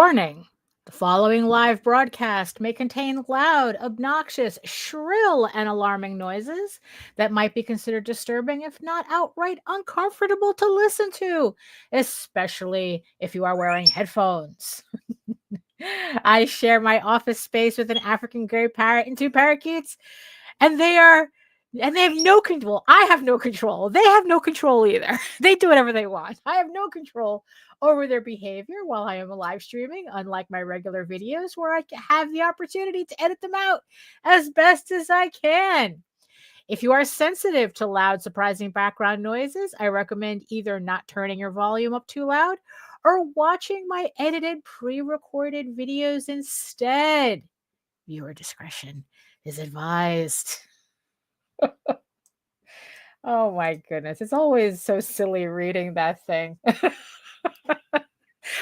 Warning. The following live broadcast may contain loud, obnoxious, shrill, and alarming noises that might be considered disturbing, if not outright uncomfortable to listen to, especially if you are wearing headphones. I share my office space with an African gray parrot and two parakeets, and they have no control. I have no control. They have no control either. They do whatever they want. I have no control over their behavior while I am live streaming, unlike my regular videos where I have the opportunity to edit them out as best as I can. If you are sensitive to loud, surprising background noises, I recommend either not turning your volume up too loud or watching my edited, pre-recorded videos instead. Viewer discretion is advised. Oh my goodness. It's always so silly reading that thing.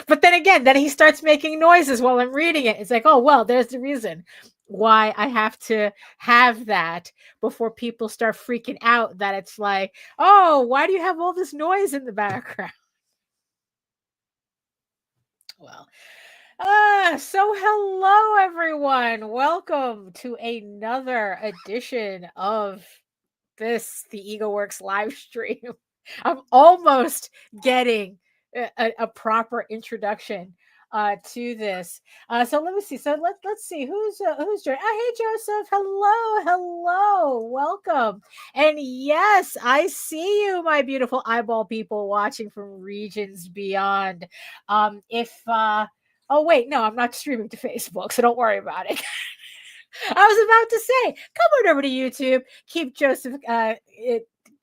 But then again, then he starts making noises while I'm reading it. It's like, oh, well, there's the reason why I have to have that before people start freaking out that it's like, oh, why do you have all this noise in the background? Well, so hello, everyone. Welcome to another edition of the EgoWorks live stream. I'm almost getting a proper introduction to this. So let me see. So let's see who's joining. Oh, hey, Joseph. Hello. Welcome. And yes, I see you, my beautiful eyeball people watching from regions beyond. Oh wait, no, I'm not streaming to Facebook, so don't worry about it. I was about to say, come on over to YouTube. Keep Joseph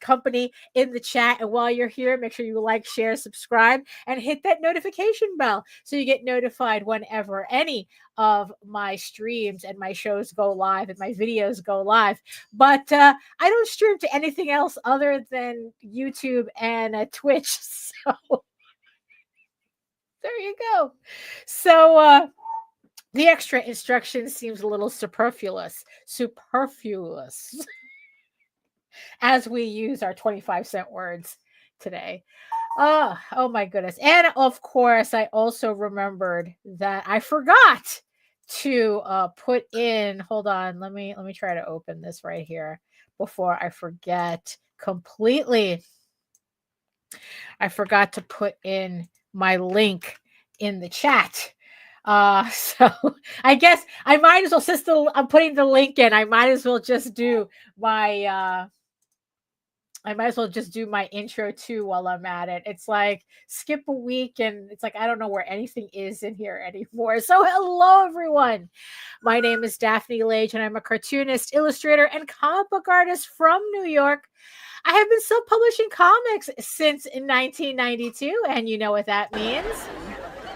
company in the chat. And while you're here, make sure you like, share, subscribe, and hit that notification bell so you get notified whenever any of my streams and my shows go live and my videos go live. But I don't stream to anything else other than YouTube and Twitch. So there you go. So the extra instruction seems a little superfluous as we use our 25-cent words today. Oh my goodness. And of course, I also remembered that I forgot to put in, hold on, let me try to open this right here before I forget completely. I forgot to put in my link in the chat. So I guess I might as well, since I'm putting the link in, I might as well just do my intro too while I'm at it. It's like skip a week and it's like I don't know where anything is in here anymore. So hello everyone. My name is Daphne Lage and I'm a cartoonist, illustrator, and comic book artist from New York. I have been self-publishing comics since 1992, and you know what that means.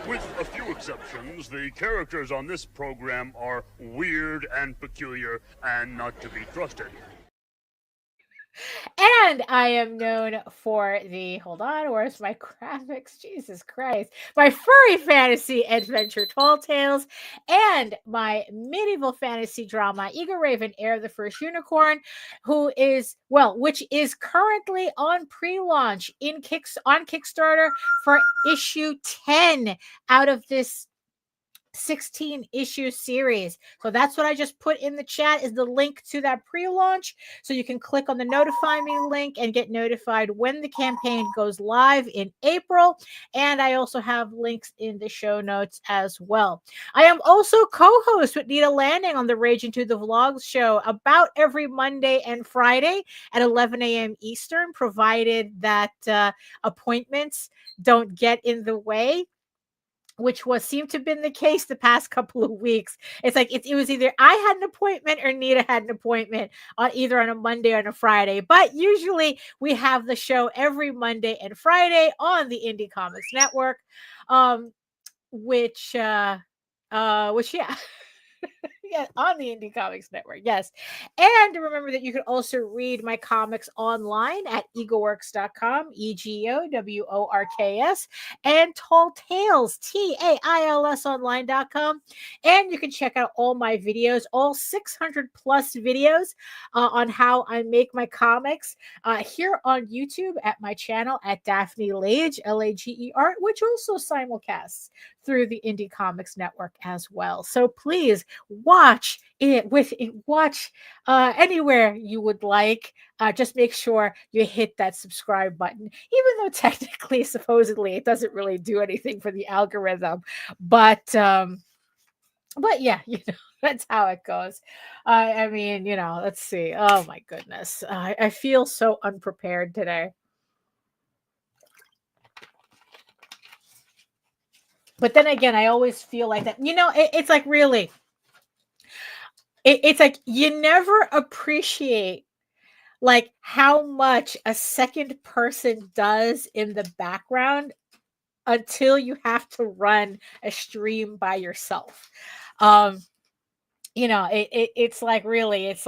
With a few exceptions, the characters on this program are weird and peculiar and not to be trusted. And I am known for hold on, where's my graphics? Jesus Christ. My furry fantasy adventure Tall Tales and my medieval fantasy drama, EGORAVEN, Heir of the First Unicorn, which is currently on pre-launch on Kickstarter for issue 10 out of this 16-issue series. So that's what I just put in the chat, is the link to that pre-launch. So you can click on the notify me link and get notified when the campaign goes live in April. And I also have links in the show notes as well. I am also co-host with Nita Landing on the Rage Into the Vlogs show about every Monday and Friday at 11 a.m. Eastern, provided that appointments don't get in the way, which seemed to have been the case the past couple of weeks. It's like it was either I had an appointment or Nita had an appointment either on a Monday or on a Friday. But usually we have the show every Monday and Friday on the Indie Comics Network, which yeah. Yeah, on the Indie Comics Network, yes. And remember that you can also read my comics online at egoworks.com, EGOWORKS, and Tall Tales, TAILS online.com. And you can check out all my videos, all 600 plus videos on how I make my comics here on YouTube at my channel at Daphne Lage, Lager, which also simulcasts through the Indie Comics Network as well. So please watch it watch anywhere you would like. Just make sure you hit that subscribe button, even though technically, supposedly, it doesn't really do anything for the algorithm. But yeah, that's how it goes. I mean, let's see. Oh my goodness, I feel so unprepared today. But then again, I always feel like that. It's like really, it's like you never appreciate like how much a second person does in the background until you have to run a stream by yourself. It's like really, it's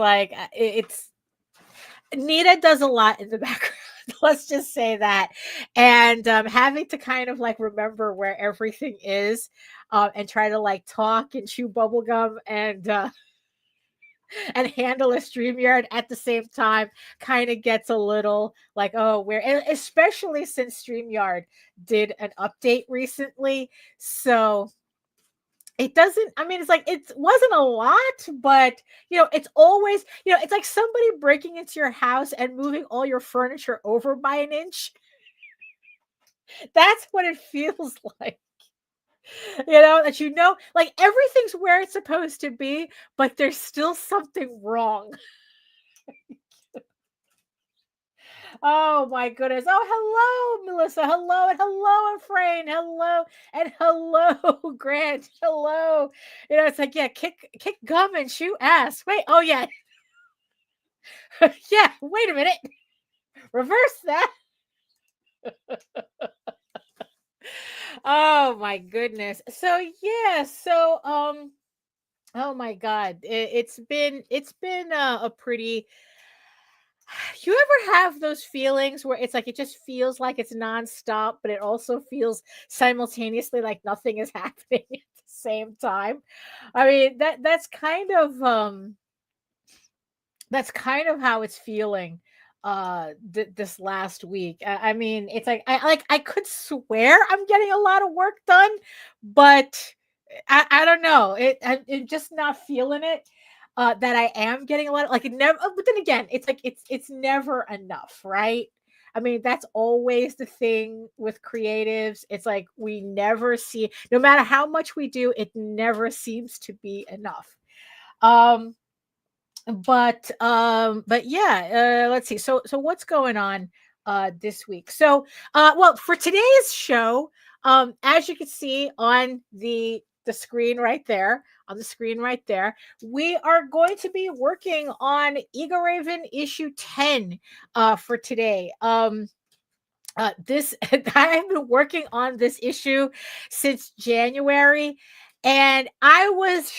Nita does a lot in the background. Let's just say that. And having to kind of like remember where everything is and try to like talk and chew bubblegum and handle a StreamYard at the same time kind of gets a little like, oh, especially since StreamYard did an update recently. So it doesn't, I mean, it's like, it wasn't a lot, but it's always, it's like somebody breaking into your house and moving all your furniture over by an inch. That's what it feels like. That like everything's where it's supposed to be, but there's still something wrong. Oh my goodness. Oh, hello, Melissa. Hello, and hello, Efrain. Hello, and hello, Grant. Hello. It's like, yeah, kick gum and shoot ass. Wait, oh yeah. Yeah, wait a minute. Reverse that. Oh my goodness. So yeah, oh my god. It's been a pretty you ever have those feelings where it's like it just feels like it's nonstop, but it also feels simultaneously like nothing is happening at the same time? I mean, that's kind of how it's feeling this last week. I mean, it's like I could swear I'm getting a lot of work done, but I don't know. I'm just not feeling it. That I am getting a lot of, like, it never, but then again, it's like it's never enough, right? I mean, that's always the thing with creatives. It's like we never see, no matter how much we do, it never seems to be enough. But yeah, let's see. So what's going on this week? So well, for today's show, as you can see on the screen right there, we are going to be working on EGORAVEN issue 10 for today. This I've been working on this issue since January, and I was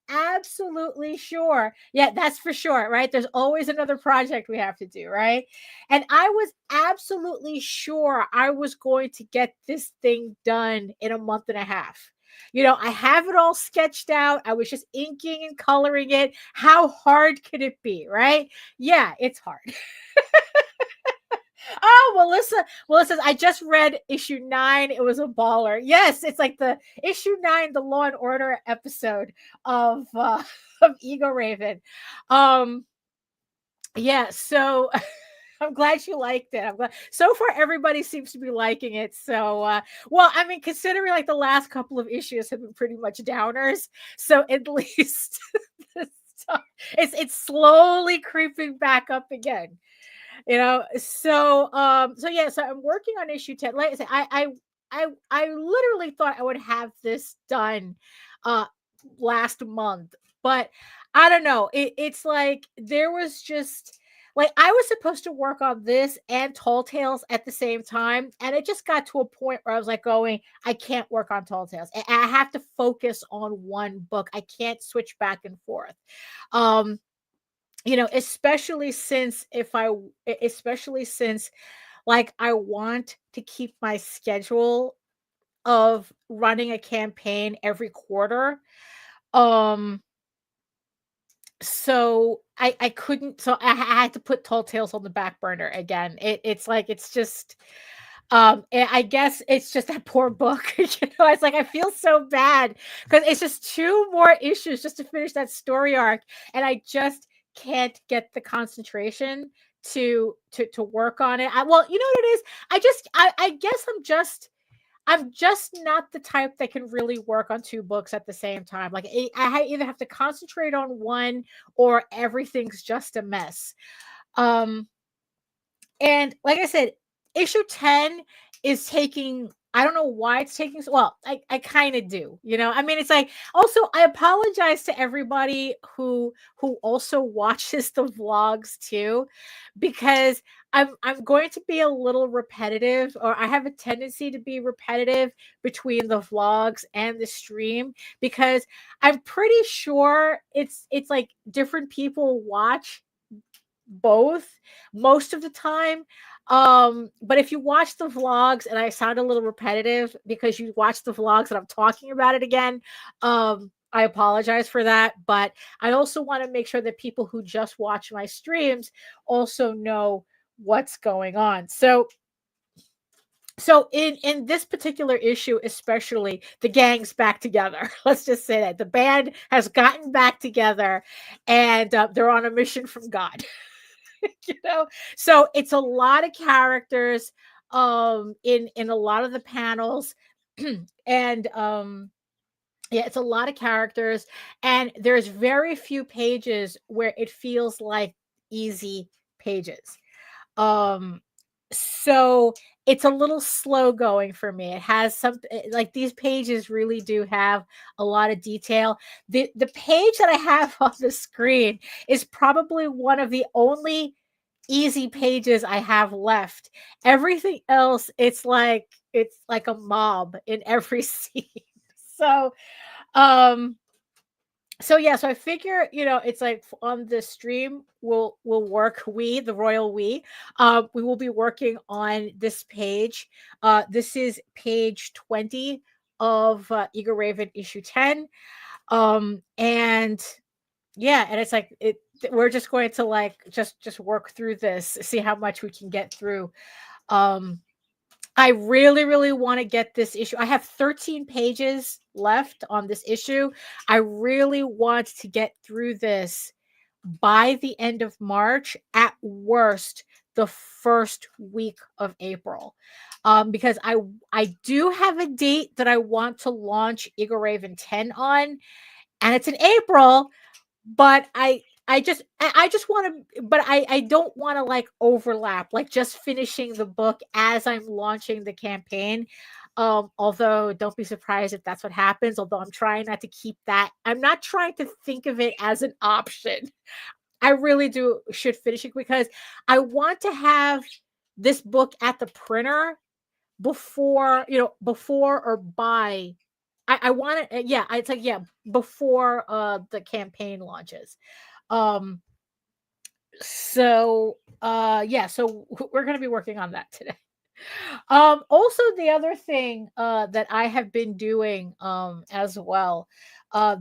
absolutely sure. Yeah, that's for sure, right? There's always another project we have to do, right? And I was absolutely sure I was going to get this thing done in a month and a half. I have it all sketched out. I was just inking and coloring it. How hard could it be, right? Yeah, it's hard. Oh, Melissa, I just read issue 9. It was a baller. Yes, it's like the issue 9, the Law and Order episode of EGORAVEN. Yeah, so I'm glad you liked it. I'm glad. So far, everybody seems to be liking it. So, well, I mean, considering like the last couple of issues have been pretty much downers, so at least it's slowly creeping back up again. So yeah, so I'm working on issue 10. Like I said, I literally thought I would have this done last month, but I don't know. It's like there was just like I was supposed to work on this and Tall Tales at the same time, and it just got to a point where I was like going, I can't work on Tall Tales. I have to focus on one book. I can't switch back and forth. You know, especially since like I want to keep my schedule of running a campaign every quarter. Um so I couldn't, so I had to put Tall Tales on the back burner again. It's like it's just I guess it's just that poor book. You know, it's like I feel so bad because it's just two more issues just to finish that story arc, and I just can't get the concentration to work on it. Well, you know what it is? I guess I'm just not the type that can really work on two books at the same time. Like I either have to concentrate on one or everything's just a mess. Um, and like I said, issue 10 is taking, I don't know why it's taking so well, I kind of do, you know. I mean, it's like, also I apologize to everybody who also watches the vlogs too, because I'm going to be a little repetitive, or I have a tendency to be repetitive between the vlogs and the stream, because I'm pretty sure it's like different people watch both most of the time. But if you watch the vlogs and I sound a little repetitive because you watch the vlogs and I'm talking about it again, I apologize for that. But I also want to make sure that people who just watch my streams also know what's going on. So in this particular issue, especially, the gang's back together. Let's just say that the band has gotten back together, and they're on a mission from God. You know, so it's a lot of characters in a lot of the panels. And yeah, it's a lot of characters, and there's very few pages where it feels like easy pages. um so it's a little slow going for me. It has some, like, these pages really do have a lot of detail. The page that I have on the screen is probably one of the only easy pages I have left. Everything else, it's like a mob in every scene. So um yeah, so I figure, you know, it's like on the stream we'll work, we, the royal we will be working on this page. This is page 20 of EGORAVEN issue 10. And yeah, and it's like we're just going to like just work through this, see how much we can get through. I really, really want to get this issue. I have 13 pages left on this issue. I really want to get through this by the end of March, at worst, the first week of April. Because I do have a date that I want to launch EGORAVEN 10 on, and it's in April, but I just want to, but I don't want to like overlap, like just finishing the book as I'm launching the campaign. Although don't be surprised if that's what happens, although I'm trying not to keep that. I'm not trying to think of it as an option. I really do should finish it because I want to have this book at the printer before, you know, before or by, I want it, yeah, it's like, yeah, before the campaign launches. Um yeah, so we're going to be working on that today. Also, the other thing that I have been doing as well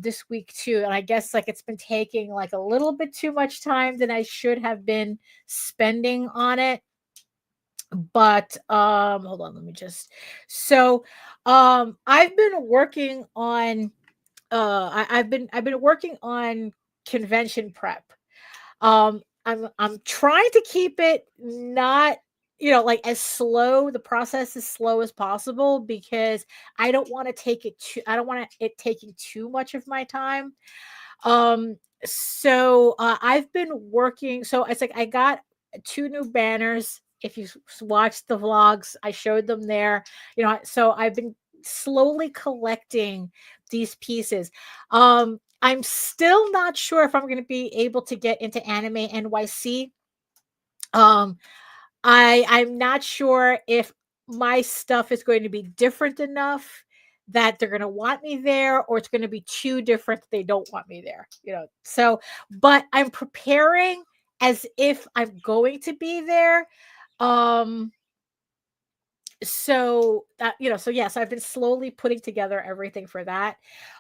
this week too, and I guess like it's been taking like a little bit too much time than I should have been spending on it. But hold on, let me just, so I've been working on I've been working on convention prep. I'm trying to keep it not, you know, like as slow, the process as slow as possible, because I don't want to take it too, I don't want it taking too much of my time. I've been working, so it's like I got 2 new banners. If you watched the vlogs, I showed them there. You know, so I've been slowly collecting these pieces. I'm still not sure if I'm going to be able to get into Anime NYC Um, I'm not sure if my stuff is going to be different enough that they're going to want me there, or it's going to be too different that they don't want me there, you know. So, but I'm preparing as if I'm going to be there. Um, so that, you know, so yes, I've been slowly putting together everything for that.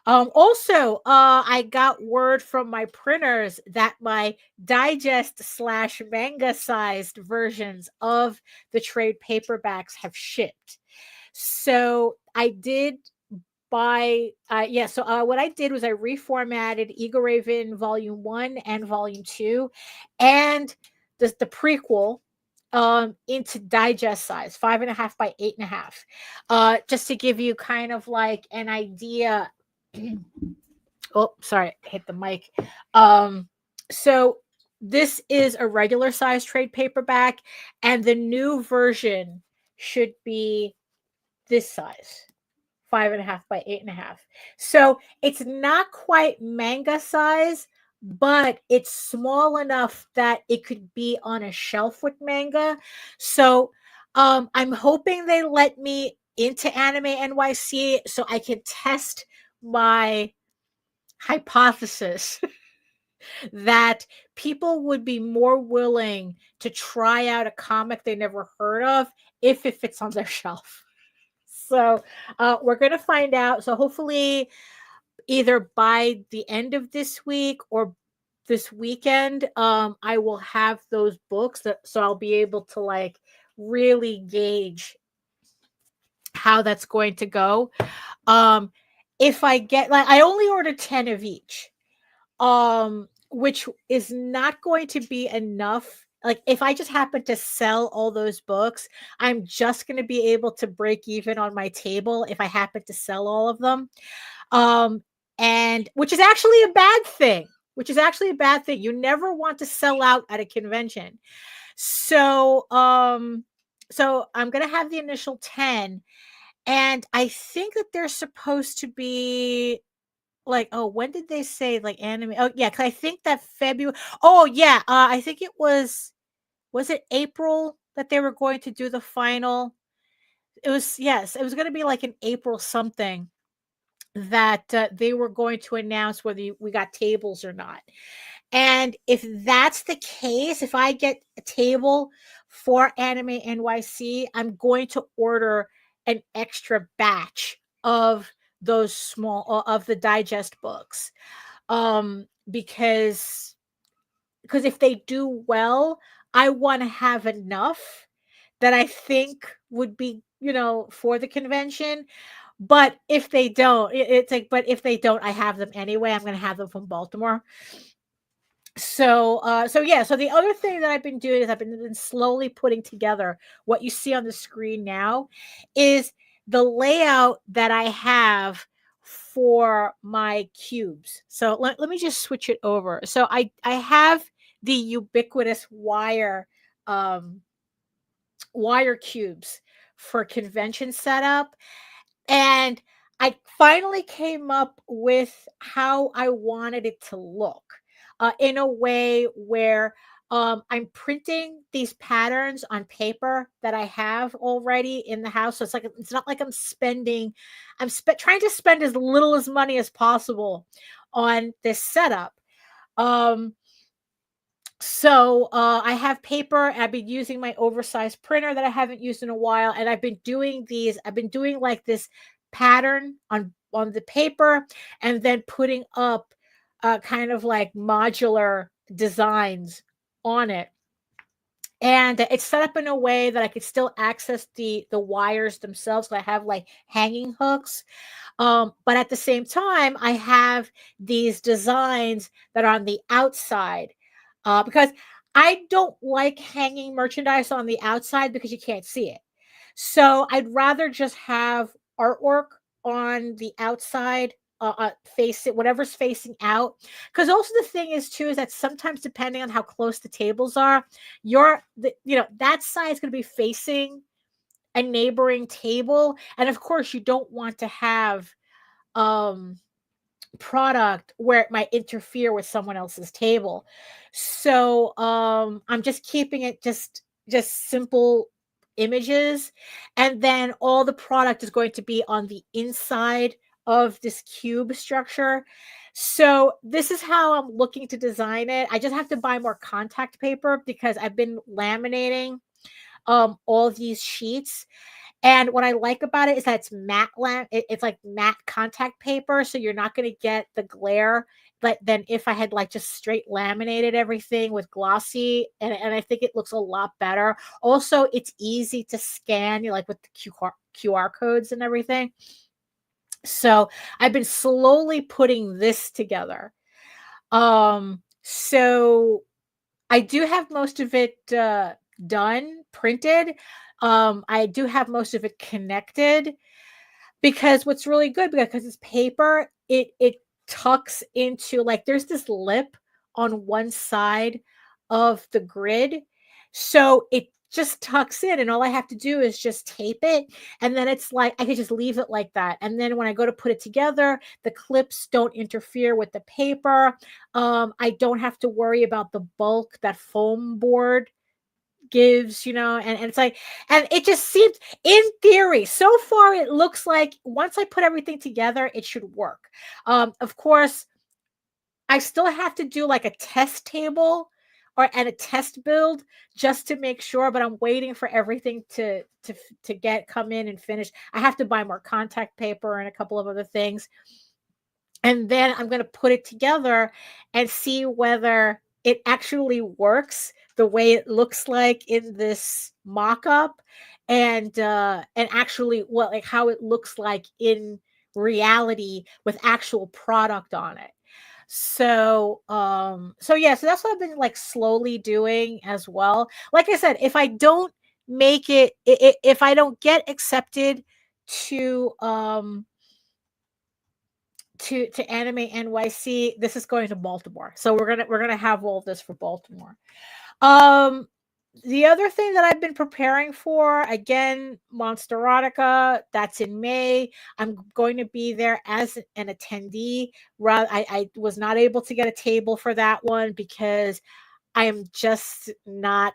Also, I got word from my printers that my digest slash manga sized versions of the trade paperbacks have shipped. So I did buy yeah, so what I did was I reformatted EGORAVEN volume 1 and volume 2 and the prequel into digest size, 5.5 by 8.5, just to give you kind of like an idea. Oh, sorry, I hit the mic. So this is a regular size trade paperback, and the new version should be this size, 5.5 by 8.5. So it's not quite manga size, but it's small enough that it could be on a shelf with manga. So I'm hoping they let me into Anime NYC so I can test my hypothesis that people would be more willing to try out a comic they never heard of if it fits on their shelf. So we're going to find out. So hopefully either by the end of this week or this weekend, I will have those books so I'll be able to like really gauge how that's going to go. If I get, like, I only ordered 10 of each, which is not going to be enough. Like, if I just happen to sell all those books, I'm just going to be able to break even on my table if I happen to sell all of them. Um, and which is actually a bad thing. Which is actually a bad thing. You never want to sell out at a convention. So, so I'm gonna have the initial 10, and I think that they're supposed to be like, oh, when did they say like anime? Oh, yeah, because I think that February. Oh, yeah, I think it was it April that they were going to do the final. It was, yes, it was going to be like in April something that they were going to announce whether we got tables or not. And if that's the case, if I get a table for Anime NYC, I'm going to order an extra batch of those small of the digest books. Because if they do well, I want to have enough that I think would be, you know, for the convention. But if they don't, it's like, but if they don't, I have them anyway. I'm going to have them from Baltimore. So, so yeah. So the other thing that I've been doing is I've been slowly putting together what you see on the screen now is the layout that I have for my cubes. So let me just switch it over. So I have the ubiquitous wire cubes for convention setup, and I finally came up with how I wanted it to look, in a way where I'm printing these patterns on paper that I have already in the house. So it's like, it's not like I'm trying to spend as little as money as possible on this setup. Um, so I have paper. I've been using my oversized printer that I haven't used in a while, and I've been doing like this pattern on the paper, and then putting up kind of like modular designs on it. And it's set up in a way that I could still access the wires themselves. So I have like hanging hooks, but at the same time, I have these designs that are on the outside, because I don't like hanging merchandise on the outside because you can't see it. So I'd rather just have artwork on the outside, face it, whatever's facing out. Because also the thing is too is that sometimes depending on how close the tables are, that side is going to be facing a neighboring table, and of course you don't want to have um product where it might interfere with someone else's table. So I'm just keeping it just simple images, and then all the product is going to be on the inside of this cube structure. So this is how I'm looking to design it. I just have to buy more contact paper because I've been laminating all these sheets. And what I like about it is that it's matte it's like matte contact paper, so you're not going to get the glare. But then if I had like just straight laminated everything with glossy, and I think it looks a lot better. Also, it's easy to scan, you know, like with the QR codes and everything. So I've been slowly putting this together. So I do have most of it done, printed. I do have most of it connected, because what's really good, because it's paper, it tucks into, like, there's this lip on one side of the grid. So it just tucks in, and all I have to do is just tape it. And then it's like, I could just leave it like that. And then when I go to put it together, the clips don't interfere with the paper. I don't have to worry about the bulk that foam board gives, you know, and it's like, and it just seems, in theory, so far it looks like once I put everything together, it should work. Of course, I still have to do like a test table and a test build just to make sure, but I'm waiting for everything to come in and finish. I have to buy more contact paper and a couple of other things. And then I'm going to put it together and see whether it actually works the way it looks like in this mock-up, and actually what, like, how it looks like in reality with actual product on it. So yeah, so that's what I've been like slowly doing as well. Like I said, if I don't make it, if I don't get accepted to Anime NYC, this is going to Baltimore. So we're gonna have all this for Baltimore. The other thing that I've been preparing for, again, Monsterotica, that's in May. I'm going to be there as an attendee. I was not able to get a table for that one because I am just not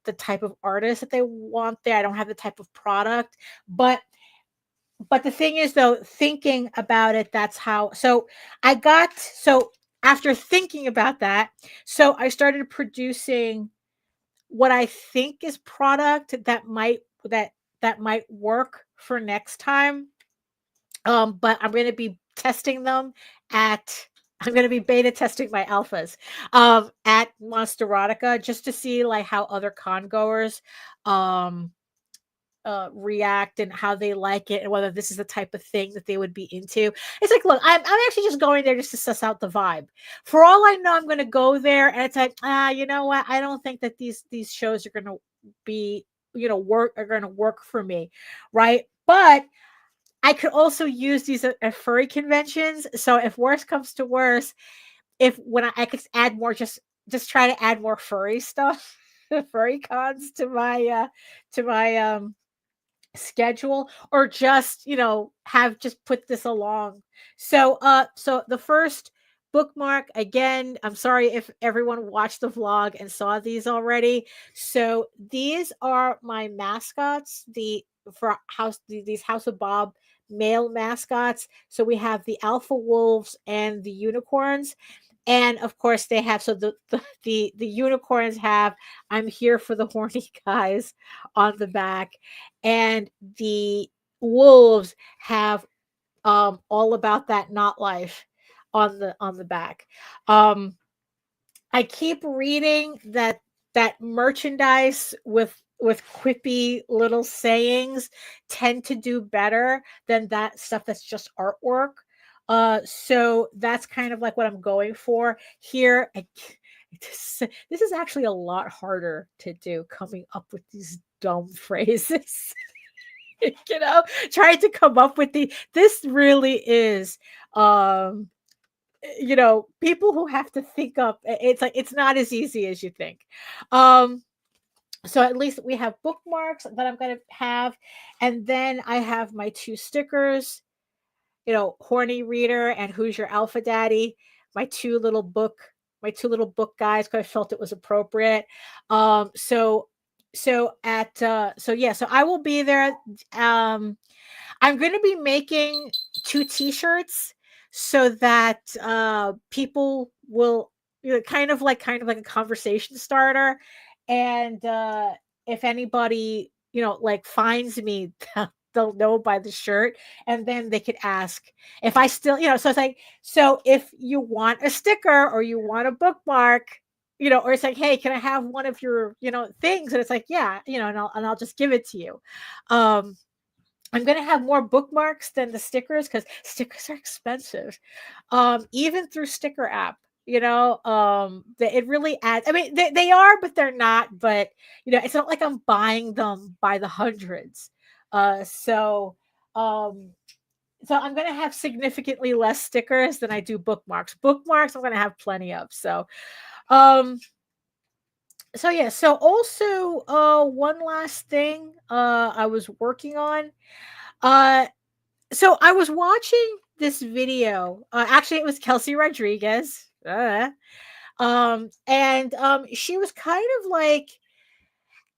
the type of artist that they want there. I don't have the type of product, but the thing is, though, thinking about it, that's how. So after thinking about that, so I started producing what I think is product that might work for next time. But I'm going to be testing them I'm going to be beta testing my alphas at Monsterotica, just to see like how other con goers react and how they like it, and whether this is the type of thing that they would be into. It's like, look, I'm actually just going there just to suss out the vibe. For all I know, I'm going to go there and it's like, you know what? I don't think that these shows are going to be, are going to work for me, right? But I could also use these at furry conventions. So if worse comes to worse, when I could add more, just try to add more furry stuff, furry cons to my schedule, or just have just put this along. So the first bookmark, again, I'm sorry if everyone watched the vlog and saw these already. So these are my mascots, these House of Bob male mascots. So we have the alpha wolves and the unicorns. And of course they have, so the unicorns have "I'm here for the horny guys" on the back, and the wolves have "all about that not life" on the back. I keep reading that merchandise with quippy little sayings tend to do better than that stuff that's just artwork. So that's kind of like what I'm going for here. This is actually a lot harder to do, coming up with these dumb phrases. Trying to come up with this really is, people who have to think up, it's like, it's not as easy as you think. So at least we have bookmarks that I'm going to have. And then I have my 2 stickers. Horny Reader and Who's Your Alpha Daddy, my two little book guys, because I felt it was appropriate. So I will be there. I'm going to be making 2 t-shirts so that people will, kind of like a conversation starter. And if anybody, like finds me, they'll know by the shirt, and then they could ask if I still, so it's like, so if you want a sticker or you want a bookmark, or it's like, hey, can I have one of your, things? And it's like, yeah, and I'll just give it to you. I'm going to have more bookmarks than the stickers, because stickers are expensive. Even through Sticker App, it really adds. I mean, they are, but they're not. But it's not like I'm buying them by the hundreds. So I'm going to have significantly less stickers than I do bookmarks. Bookmarks, I'm going to have plenty of. So yeah. So also, one last thing I was working on. So I was watching this video. Actually, it was Kelsey Rodriguez. And she was kind of like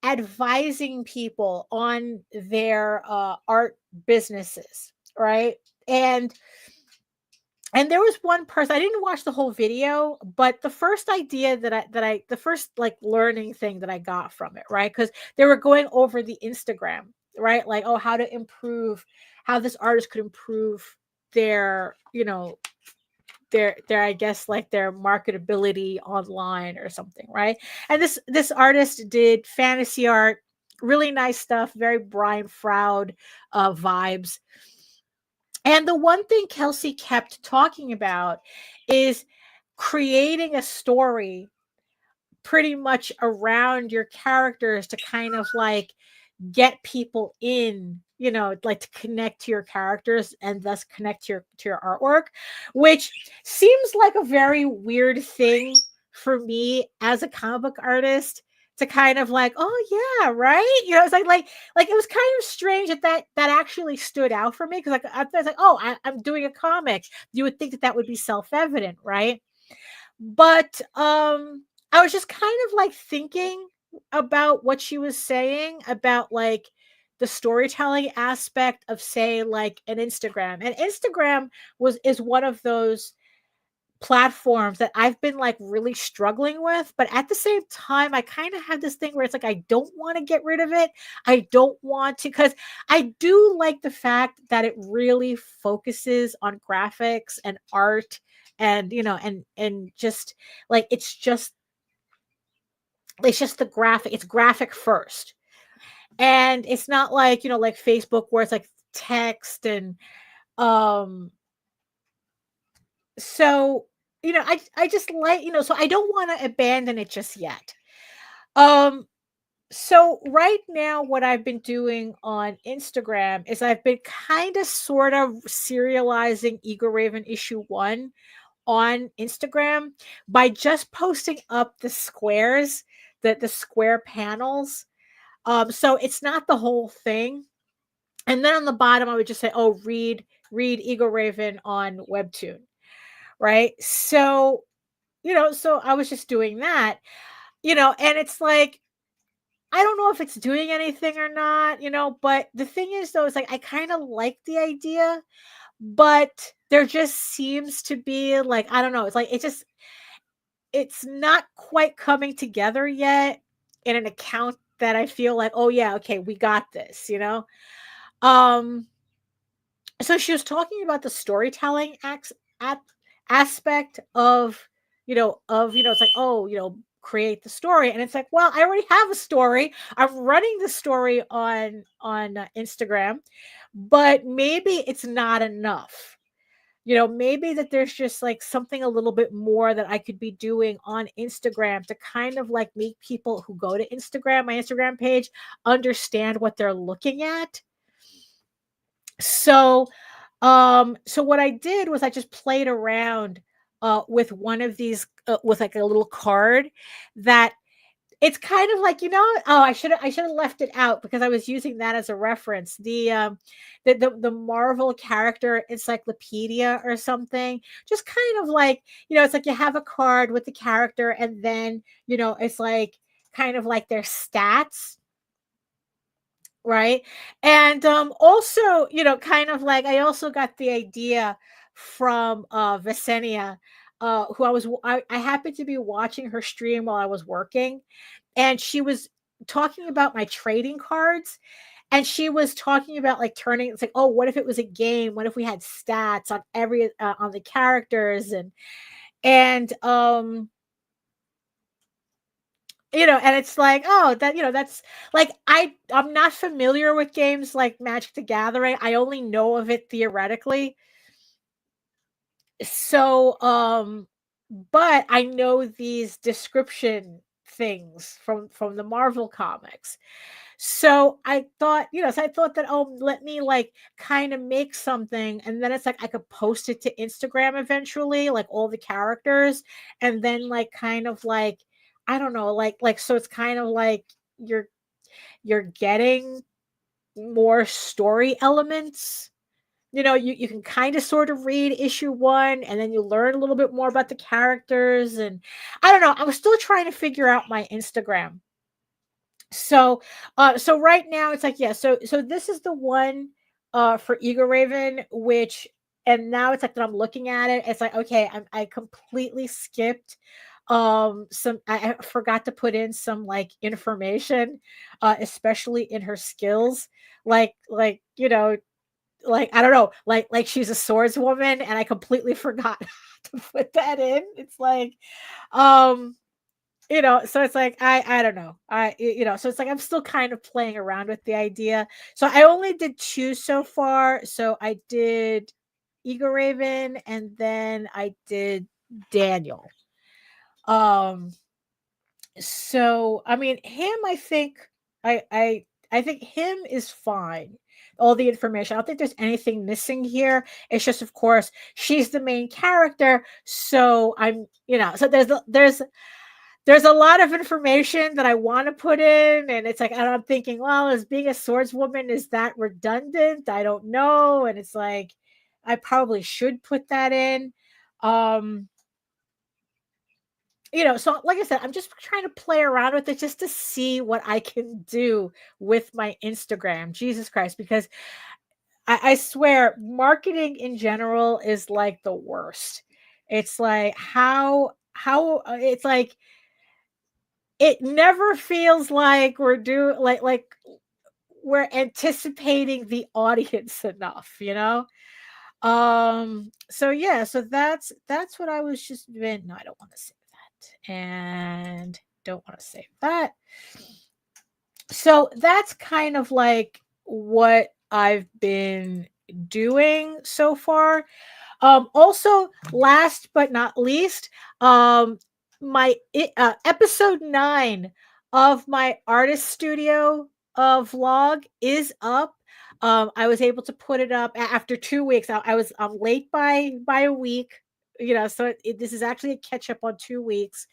advising people on their art businesses, right? And there was one person, I didn't watch the whole video, but the first idea the first like learning thing that I got from it, right? Because they were going over the Instagram, right? Like, oh, how this artist could improve their, their I guess like their marketability online or something, right? And this artist did fantasy art, really nice stuff, very Brian Froud vibes. And the one thing Kelsey kept talking about is creating a story pretty much around your characters to kind of like get people in, like to connect to your characters and thus connect to your artwork, which seems like a very weird thing for me as a comic book artist to kind of like, oh yeah, right? It's like it was kind of strange that actually stood out for me, because like I was like, oh, I'm doing a comic. You would think that would be self-evident, right? But I was just kind of like thinking about what she was saying about like the storytelling aspect of, say, like an Instagram. And Instagram is one of those platforms that I've been like really struggling with, but at the same time I kind of have this thing where it's like I don't want to get rid of it. I don't want to, because I do like the fact that it really focuses on graphics and art, and and just like it's just the graphic. It's graphic first, and it's not like like Facebook where it's like text. And so I just like, so I don't want to abandon it just yet. So right now what I've been doing on Instagram is I've been kind of sort of serializing EGORAVEN issue 1 on Instagram by just posting up the squares, the square panels. So it's not the whole thing. And then on the bottom I would just say, oh, read EGORAVEN on Webtoon. Right? So, so I was just doing that, and it's like, I don't know if it's doing anything or not, but the thing is though, it's like I kind of like the idea, but there just seems to be like, I don't know, it's like it's not quite coming together yet in an account that I feel like, oh yeah, okay, we got this, Um so she was talking about the storytelling aspect of, it's like, oh, create the story. And it's like, well, I already have a story. I'm running the story on Instagram, but maybe it's not enough. Maybe that there's just like something a little bit more that I could be doing on Instagram to kind of like make people who go to Instagram, my Instagram page, understand what they're looking at. So what I did was I just played around with one of these with like a little card that it's kind of like, I should have left it out because I was using that as a reference. The Marvel character encyclopedia or something. Just kind of like, it's like you have a card with the character, and then, it's like kind of like their stats. Right. And also, kind of like I also got the idea from Visenia, who I happened to be watching her stream while I was working, and she was talking about my trading cards, and she was talking about like turning, it's like, oh, what if it was a game? What if we had stats on every on the characters, and and it's like, oh, that's like, I'm not familiar with games like Magic the Gathering. I only know of it theoretically. So, but I know these description things from the Marvel comics. So I thought, that, oh, let me like kind of make something, and then it's like I could post it to Instagram eventually, like all the characters, and then like kind of like, I don't know, like so it's kind of like you're getting more story elements. You can kind of sort of read issue 1, and then you learn a little bit more about the characters, and I don't know. I was still trying to figure out my Instagram. So right now it's like, yeah, so this is the one for EGORAVEN, which, and now it's like that I'm looking at it, it's like, okay, I completely skipped some, I forgot to put in some like information, especially in her skills, like like, I don't know, like she's a swordswoman, and I completely forgot to put that in. It's like, um so it's like, I don't know. So it's like I'm still kind of playing around with the idea. So I only did 2 so far. So I did EGORAVEN, and then I did Daniel. So I mean, him, I think I think him is fine. All the information. I don't think there's anything missing here. It's just, of course, she's the main character. So so there's a lot of information that I want to put in, and it's like, and I'm thinking, well, as being a swordswoman, is that redundant? I don't know. And it's like, I probably should put that in. So like I said, I'm just trying to play around with it just to see what I can do with my Instagram. Jesus Christ, because I swear marketing in general is like the worst. It's like it's like, it never feels like we're doing like we're anticipating the audience enough. So yeah, so that's what I was just doing. No, I don't want to save that, and don't want to save that. So that's kind of like what I've been doing so far. Also, last but not least, my episode 9 of my artist studio vlog is up. I was able to put it up after 2 weeks. I was late by a week, so this is actually a catch up on 2 weeks.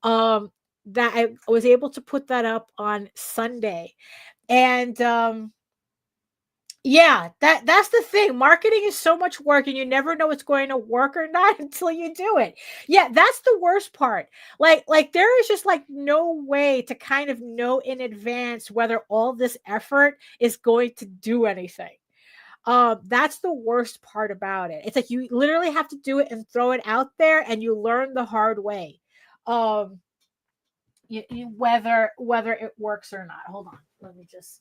That I was able to put that up on Sunday, and yeah, that's the thing. Marketing is so much work, and you never know it's going to work or not until you do it. Yeah, that's the worst part. Like there is just like no way to kind of know in advance whether all this effort is going to do anything. That's the worst part about it. It's like you literally have to do it and throw it out there, and you learn the hard way. Um whether it works or not. Hold on. Let me just.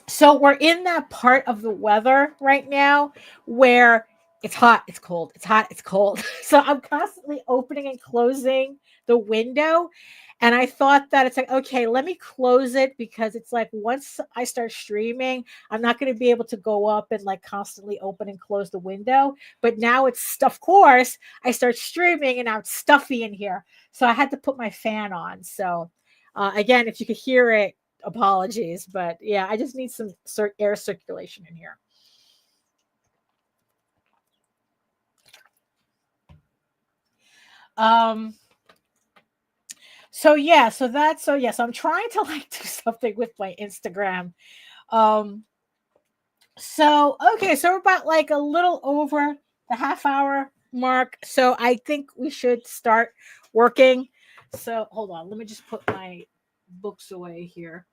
So we're in that part of the weather right now where it's hot, it's cold, it's hot, it's cold. So I'm constantly opening and closing the window. And I thought that it's like, okay, let me close it, because it's like once I start streaming, I'm not going to be able to go up and like constantly open and close the window. But now it's, of course, I start streaming and now it's stuffy in here. So I had to put my fan on. So again, if you could hear it, apologies, but yeah, I just need some air circulation in here. So I'm trying to like do something with my Instagram. Um, so we're about like a little over the half hour mark. So I think we should start working. So hold on, let me just put my books away here.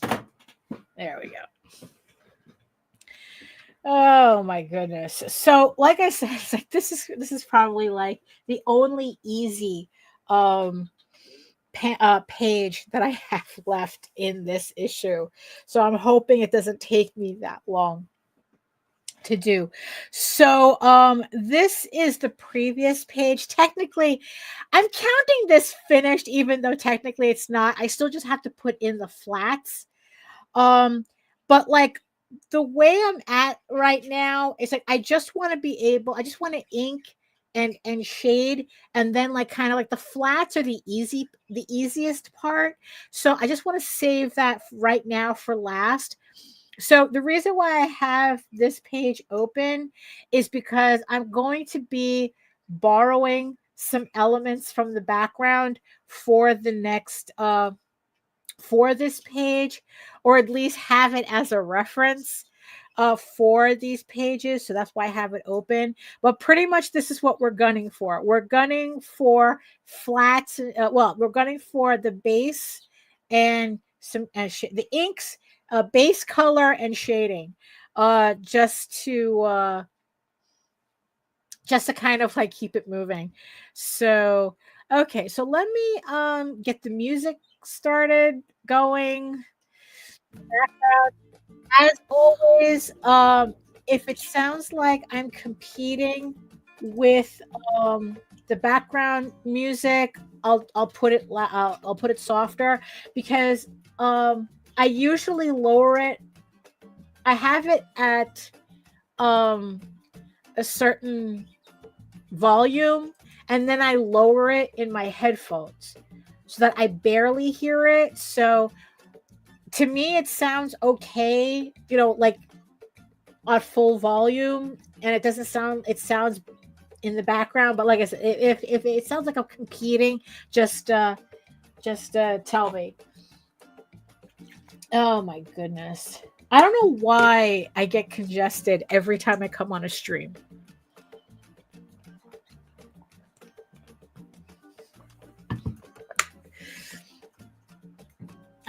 Okay. There we go. Oh my goodness. So like I said, it's like this is probably like the only easy um page that I have left in this issue. So I'm hoping it doesn't take me that long to do. So this is the previous page. Technically, I'm counting this finished even though technically it's not. I still just have to put in the flats. But like the way I'm at right now, it's like I just want to ink and shade, and then like kind of like the flats are the easiest part. So I just want to save that right now for last. So the reason why I have this page open is because I'm going to be borrowing some elements from the background for the next for this page, or at least have it as a reference for these pages. So that's why I have it open. But pretty much this is what we're gunning for. We're gunning for flats. We're gunning for the base and some the inks, base color and shading, just to kind of like keep it moving. So okay, so let me get the music started going. As always, if it sounds like I'm competing with the background music, I'll put it I'll put it softer, because I usually lower it. I have it at um a certain volume, and then I lower it in my headphones so that I barely hear it. So to me it sounds okay, like on full volume, and it sounds in the background. But like I said, if it sounds like I'm competing, just tell me. Oh my goodness. I don't know why I get congested every time I come on a stream.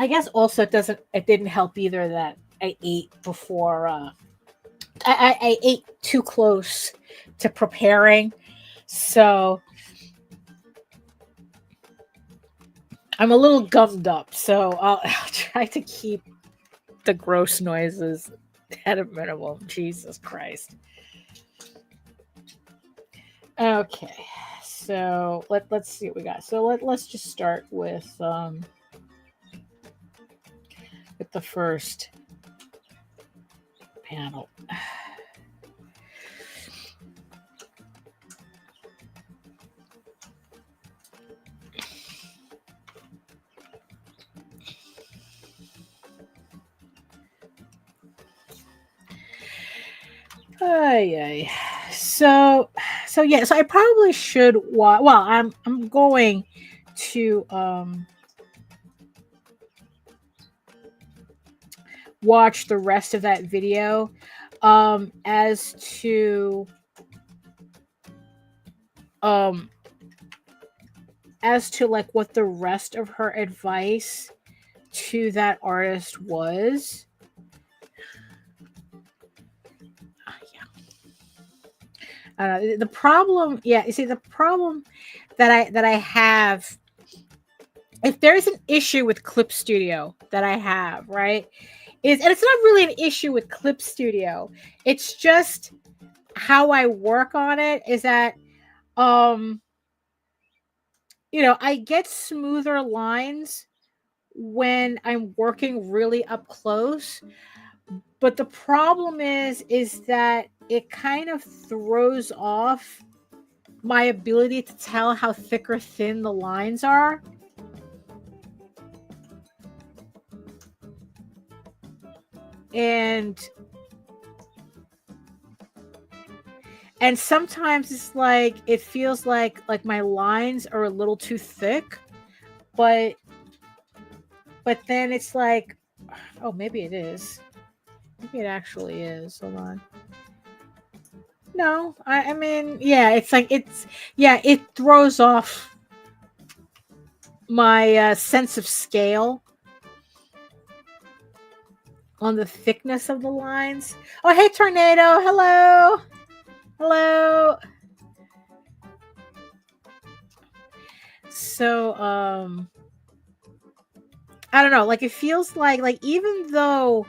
I guess also it didn't help either that I ate before I ate too close to preparing. So I'm a little gummed up. So I'll try to keep the gross noises at a minimum. Jesus Christ. Okay. So let's see what we got. So let's just start with the first panel. Ay. So I probably should watch. Well, I'm going to watch the rest of that video as to like what the rest of her advice to that artist was. The problem, you see, the problem that I have, if there's an issue with Clip Studio that I have, right, and it's not really an issue with Clip Studio, it's just how I work on it, is that I get smoother lines when I'm working really up close. But the problem is that it kind of throws off my ability to tell how thick or thin the lines are. And And sometimes it's like it feels like my lines are a little too thick, but then it's like, oh, maybe it is. Maybe it actually is. Hold on. No, I mean, yeah, it's like it throws off my sense of scale on the thickness of the lines. Oh, hey, Tornado. Hello. Hello. So, I don't know. Like, it feels like even though,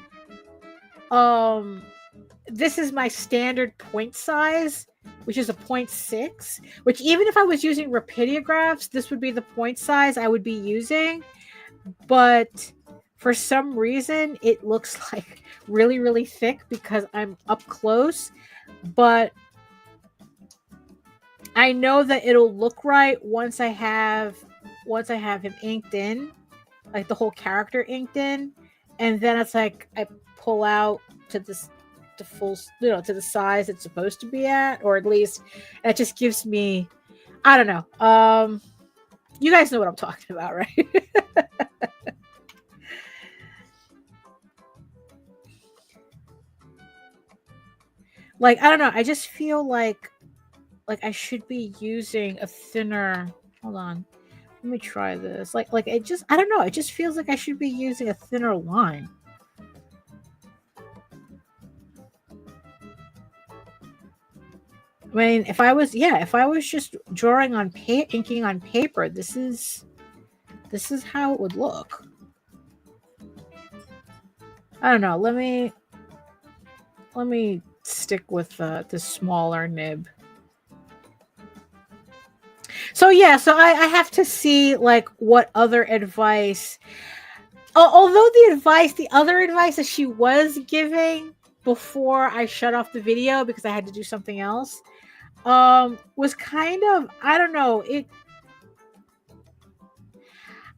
this is my standard point size, which is a 0.6, which even if I was using rapidographs, this would be the point size I would be using. But for some reason, it looks like really, really thick because I'm up close. But I know that it'll look right once I have him inked in, like the whole character inked in, and then it's like I pull out to the full, to the size it's supposed to be at, or at least that just gives me, I don't know. You guys know what I'm talking about, right? Like, I don't know. I just feel like I should be using a thinner. Hold on. Let me try this. Like it just, I don't know. It just feels like I should be using a thinner line. I mean, if I was just drawing on inking on paper, this is how it would look. I don't know. Let me stick with the smaller nib. So yeah, so I have to see like what other advice. Although the other advice that she was giving before I shut off the video because I had to do something else, was kind of, I don't know, it,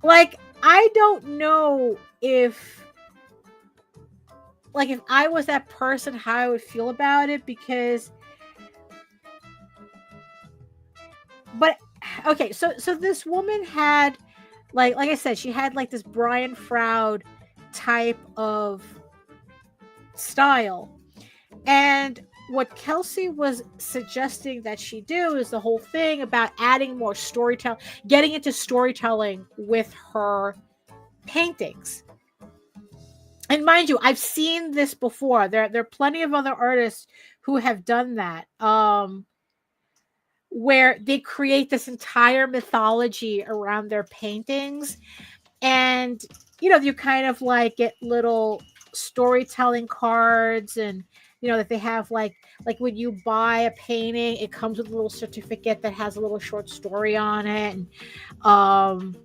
like, I don't know if I was that person, how I would feel about it, because, but okay, so this woman had like I said, she had like this Brian Froud type of style, and what Kelsey was suggesting that she do is the whole thing about adding more storytelling, getting into storytelling with her paintings. And mind you, I've seen this before. There are plenty of other artists who have done that, where they create this entire mythology around their paintings, and you kind of like get little storytelling cards, and that they have like when you buy a painting, it comes with a little certificate that has a little short story on it, and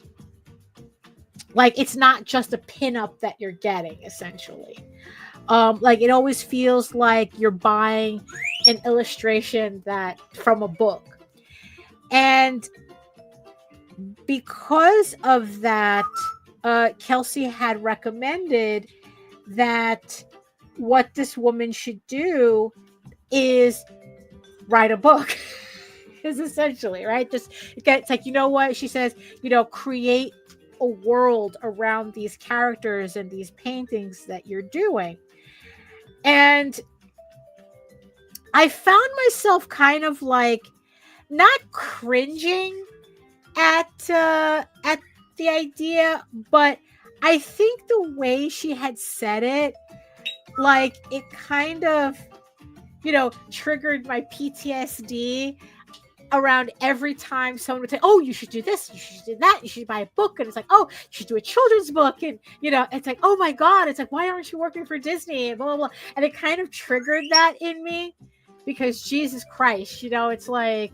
like it's not just a pinup that you're getting, essentially. Like it always feels like you're buying an illustration that from a book. And because of that, Kelsey had recommended that what this woman should do is write a book. Is essentially, right? Just, it's like, what she says, create a world around these characters and these paintings that you're doing. And I found myself kind of like not cringing at the idea, but I think the way she had said it, like it kind of, triggered my PTSD around every time someone would say, oh, you should do this, you should do that, you should buy a book. And it's like, oh, you should do a children's book. And, it's like, oh my God, it's like, why aren't you working for Disney? And blah, blah, blah. And it kind of triggered that in me because Jesus Christ, it's like,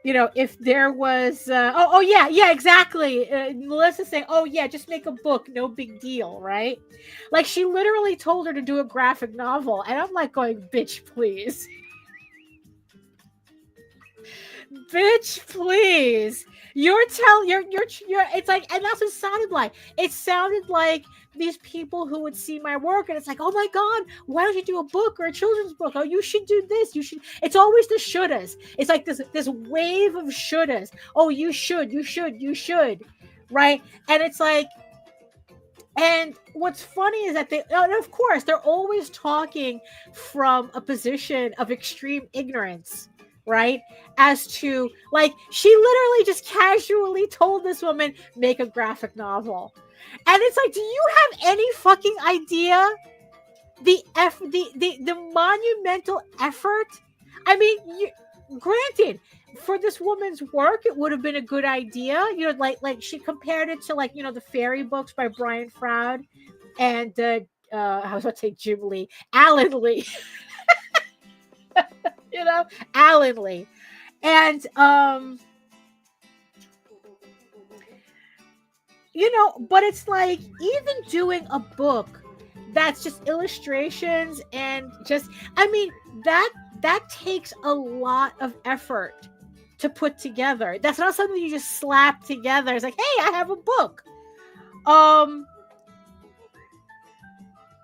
if there was, yeah, exactly. Melissa's saying, oh yeah, just make a book, no big deal, right? Like she literally told her to do a graphic novel, and I'm like going, bitch, please. bitch, please. You're it's like, and that's what it sounded like. It sounded like these people who would see my work and it's like, oh my God, why don't you do a book or a children's book? Oh, you should do this. You should. It's always the shouldas. It's like this wave of shouldas. Oh, you should. Right. And it's like, and what's funny is that and of course, they're always talking from a position of extreme ignorance, right? As to, like, she literally just casually told this woman, make a graphic novel. And it's like, do you have any fucking idea the monumental effort? I mean, granted, for this woman's work, it would have been a good idea. You know, like she compared it to, like, you know, the fairy books by Brian Froud and I was about to say Jim Lee, Alan Lee. You know, Alan Lee. And you know, but it's like, even doing a book that's just illustrations and just, I mean, that takes a lot of effort to put together. That's not something you just slap together. It's like, hey, I have a book.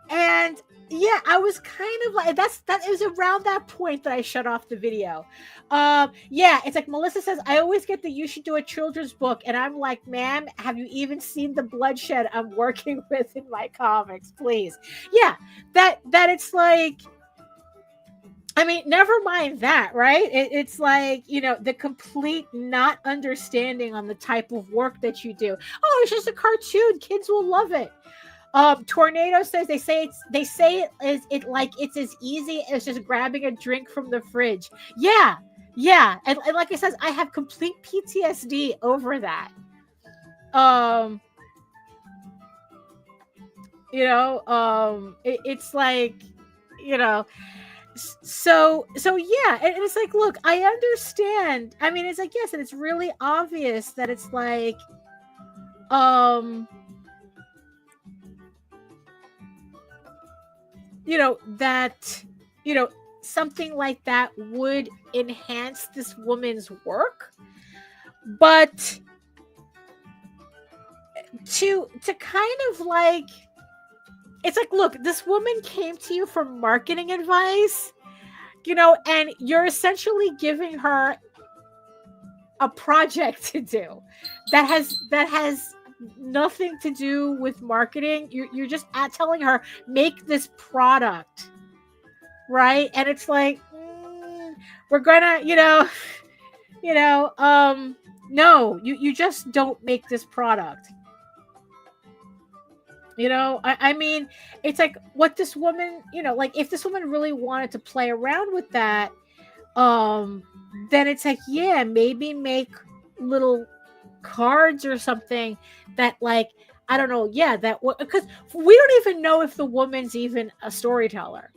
And yeah, I was kind of like, it was around that point that I shut off the video. Yeah, it's like Melissa says, I always get that you should do a children's book. And I'm like, ma'am, have you even seen the bloodshed I'm working with in my comics? Please. Yeah, that it's like, I mean, never mind that, right? It's like, you know, the complete not understanding on the type of work that you do. Oh, it's just a cartoon. Kids will love it. Tornado says they say it like it's as easy as just grabbing a drink from the fridge. Yeah. And like I said, I have complete PTSD over that. You know, it's like, you know, so yeah, and it's like, look, I understand. I mean, it's like, yes, and it's really obvious that it's like, you know, that, you know, something like that would enhance this woman's work, but to kind of like, it's like, look, this woman came to you for marketing advice, you know, and you're essentially giving her a project to do that has nothing to do with marketing. You're just telling her, make this product, right? And it's like, we're gonna, no, you just don't make this product. You know, I mean, it's like, what this woman, you know, like, if this woman really wanted to play around with that, then it's like, yeah, maybe make little cards or something that, like, I don't know, yeah, that, because we don't even know if the woman's even a storyteller,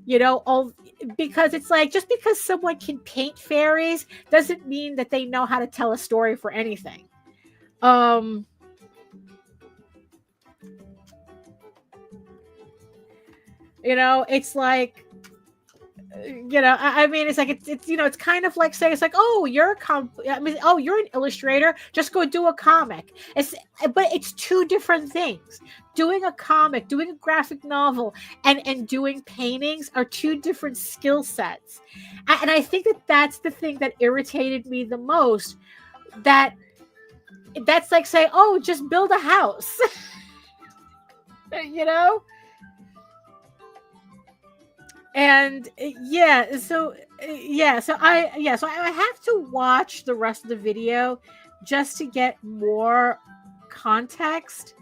you know, because it's like, just because someone can paint fairies doesn't mean that they know how to tell a story for anything. You know, it's like, you know, I mean, it's like, it's you know, it's kind of like saying, it's like, oh, you're an illustrator, just go do a comic. But it's two different things. Doing a comic, doing a graphic novel, and doing paintings are two different skill sets. And I think that's the thing that irritated me the most. That's like saying, oh, just build a house. You know? And so I have to watch the rest of the video just to get more context.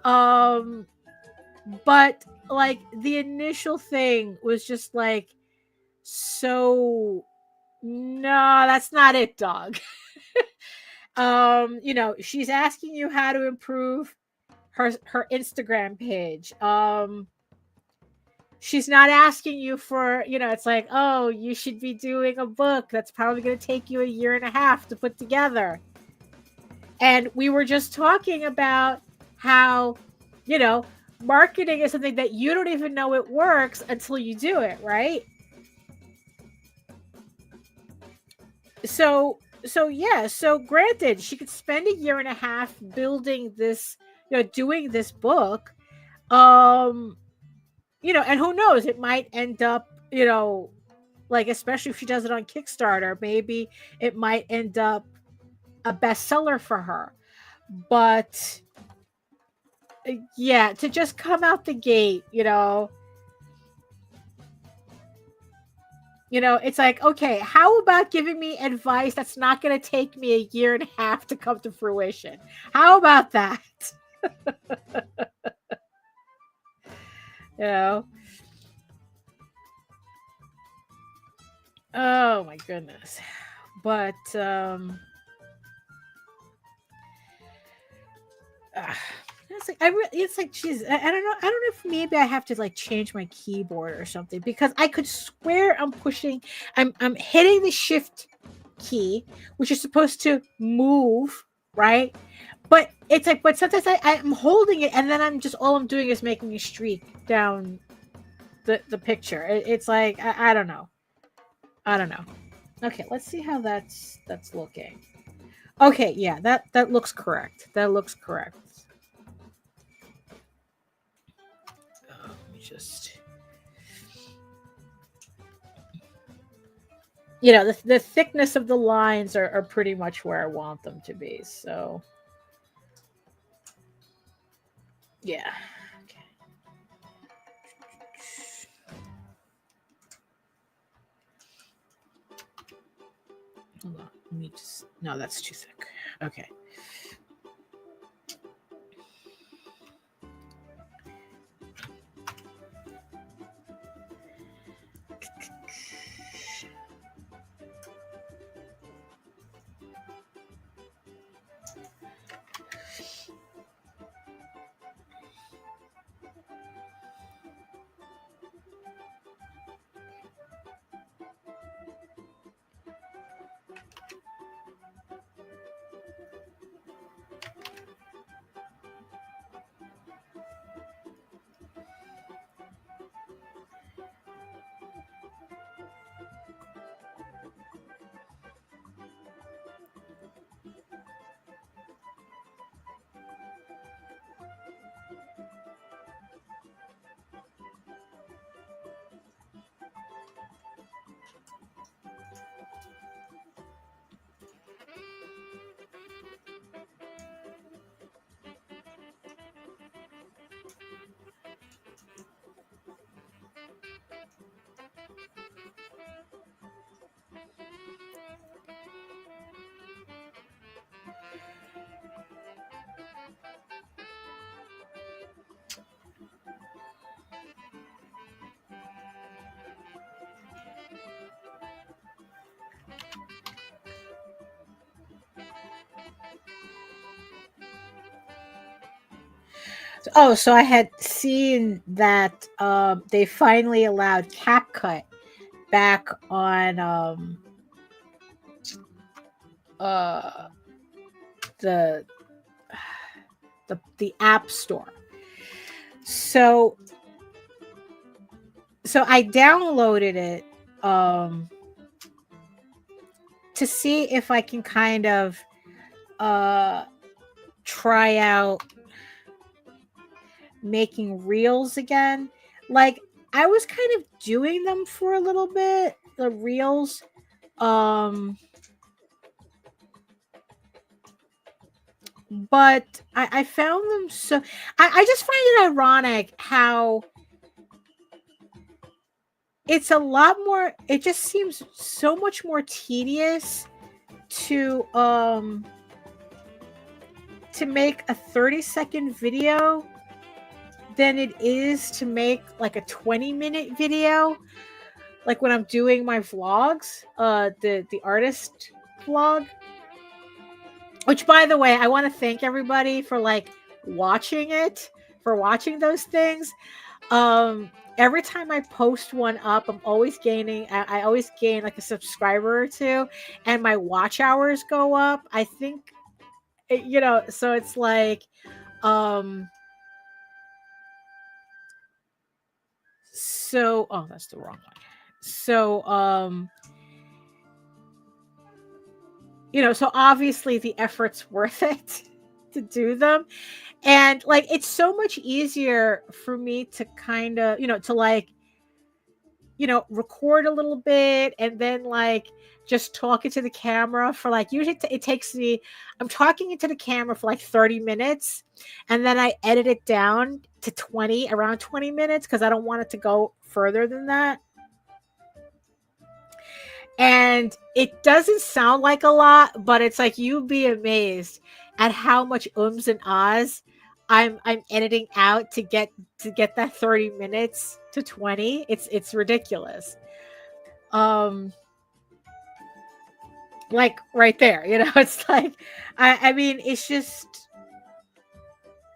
But like, the initial thing was just like, so no, that's not it, dog. You know, she's asking you how to improve her Instagram page. She's not asking you for, you know, it's like, oh, you should be doing a book that's probably going to take you 1.5 years to put together. And we were just talking about how, you know, marketing is something that you don't even know it works until you do it, right? So granted, she could spend a year and a half building this, doing this book. Um, and who knows, it might end up, like, especially if she does it on Kickstarter, maybe it might end up a bestseller for her. But yeah, to just come out the gate, it's like, okay, how about giving me advice that's not going to take me a year and a half to come to fruition? How about that? you know? Oh my goodness. But it's like it's like, geez, I don't know. I don't know if maybe I have to like change my keyboard or something, because I could swear I'm hitting the shift key, which is supposed to move, right? But it's like, but sometimes I'm holding it, and then all I'm doing is making a streak down the picture. It's like, I don't know. I don't know. Okay, let's see how that's looking. Okay, yeah, that looks correct. That looks correct. Let me just, the thickness of the lines are pretty much where I want them to be. So yeah. Okay. Hold on. Let me just, no, that's too thick. Okay. Oh, so I had seen that they finally allowed CapCut back on uh, the the App Store. So I downloaded it to see if I can kind of try out making reels again. Like, I was kind of doing them for a little bit, the reels. But I found them so, I just find it ironic how it's a lot more, it just seems so much more tedious to make a 30-second video than it is to make like a 20-minute video, like when I'm doing my vlogs, the artist vlog. Which, by the way, I want to thank everybody for like watching it, for watching those things. Every time I post one up, I'm always gaining. I always gain like a subscriber or two, and my watch hours go up. I think, so it's like, so, oh, that's the wrong one. So so obviously the effort's worth it to do them. And like, it's so much easier for me to kind of, to like, record a little bit and then like just talk into the camera for like, usually it takes me, I'm talking into the camera for like 30 minutes and then I edit it down to around 20 minutes because I don't want it to go further than that. And it doesn't sound like a lot, but it's like, you'd be amazed at how much ums and ahs I'm editing out to get that 30 minutes to 20. It's ridiculous. Like right there, it's like, I mean, it's just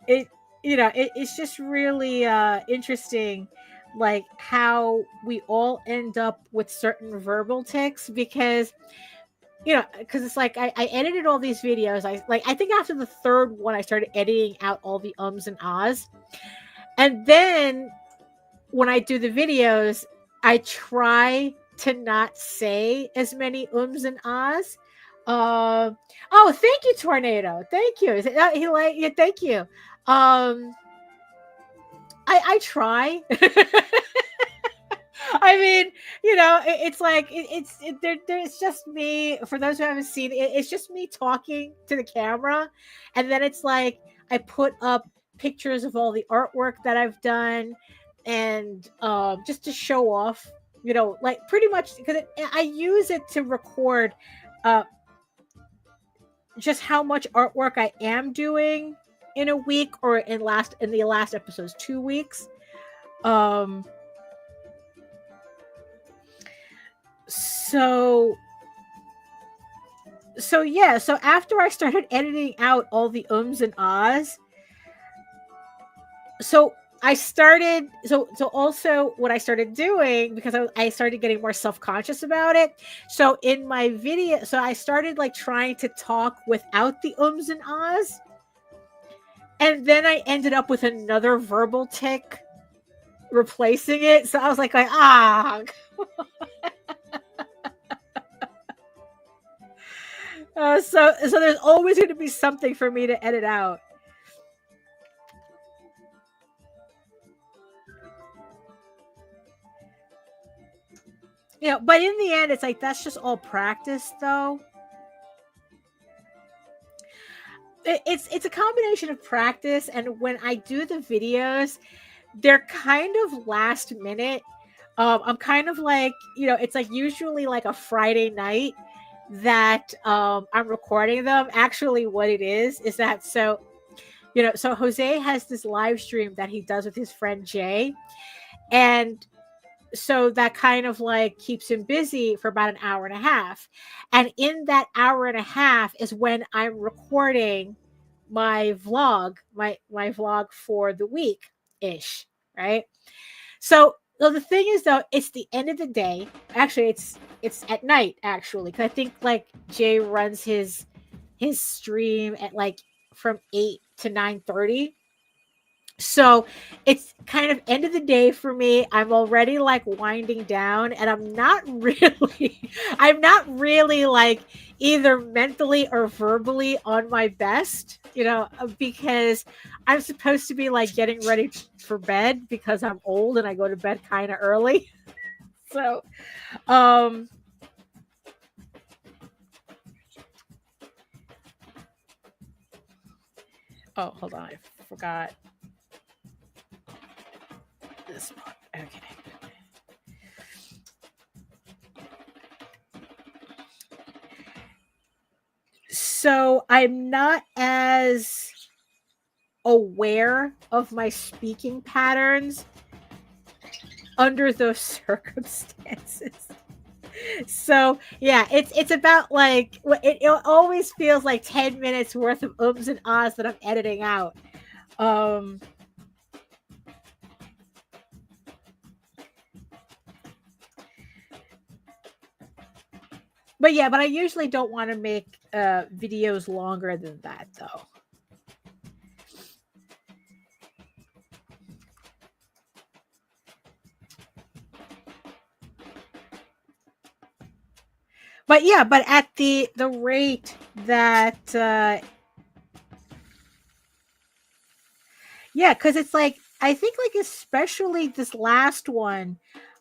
it's just really interesting, like how we all end up with certain verbal tics because it's like I edited all these videos. I think after the third one I started editing out all the ums and ahs, and then when I do the videos I try to not say as many ums and ahs. Oh, thank you, Tornado. Thank you. He like, yeah, thank you. I try. I mean, it's like there's just me. For those who haven't seen it, it's just me talking to the camera, and then it's like I put up pictures of all the artwork that I've done, and just to show off, like pretty much because I use it to record just how much artwork I am doing in a week or in the last episode's 2 weeks. So yeah, so after I started editing out all the ums and ahs, so I started so also what I started doing, because I started getting more self-conscious about it. So in my video, so I started like trying to talk without the ums and ahs. And then I ended up with another verbal tic replacing it. So I was like, so there's always going to be something for me to edit out. But in the end, it's like, that's just all practice, though. It's a combination of practice, and when I do the videos, they're kind of last minute. I'm kind of like, it's like usually like a Friday night that I'm recording them. Actually, what it is that so Jose has this live stream that he does with his friend Jay, and so that kind of like keeps him busy for about an hour and a half. And in that hour and a half is when I'm recording my vlog, my vlog for the week ish, right? So the thing is, though, it's the end of the day. Actually, it's at night, actually, because I think like Jay runs his stream at like from 8 to 9:30. So it's kind of end of the day for me. I'm already like winding down, and I'm not really like either mentally or verbally on my best, because I'm supposed to be like getting ready for bed because I'm old and I go to bed kind of early. So, oh, hold on. I forgot this part. Okay. So I'm not as aware of my speaking patterns under those circumstances. So yeah, it's about like it always feels like 10 minutes worth of ums and ahs that I'm editing out. But yeah, but I usually don't want to make videos longer than that, though. But yeah, but at the rate that yeah, because it's like I think like especially this last one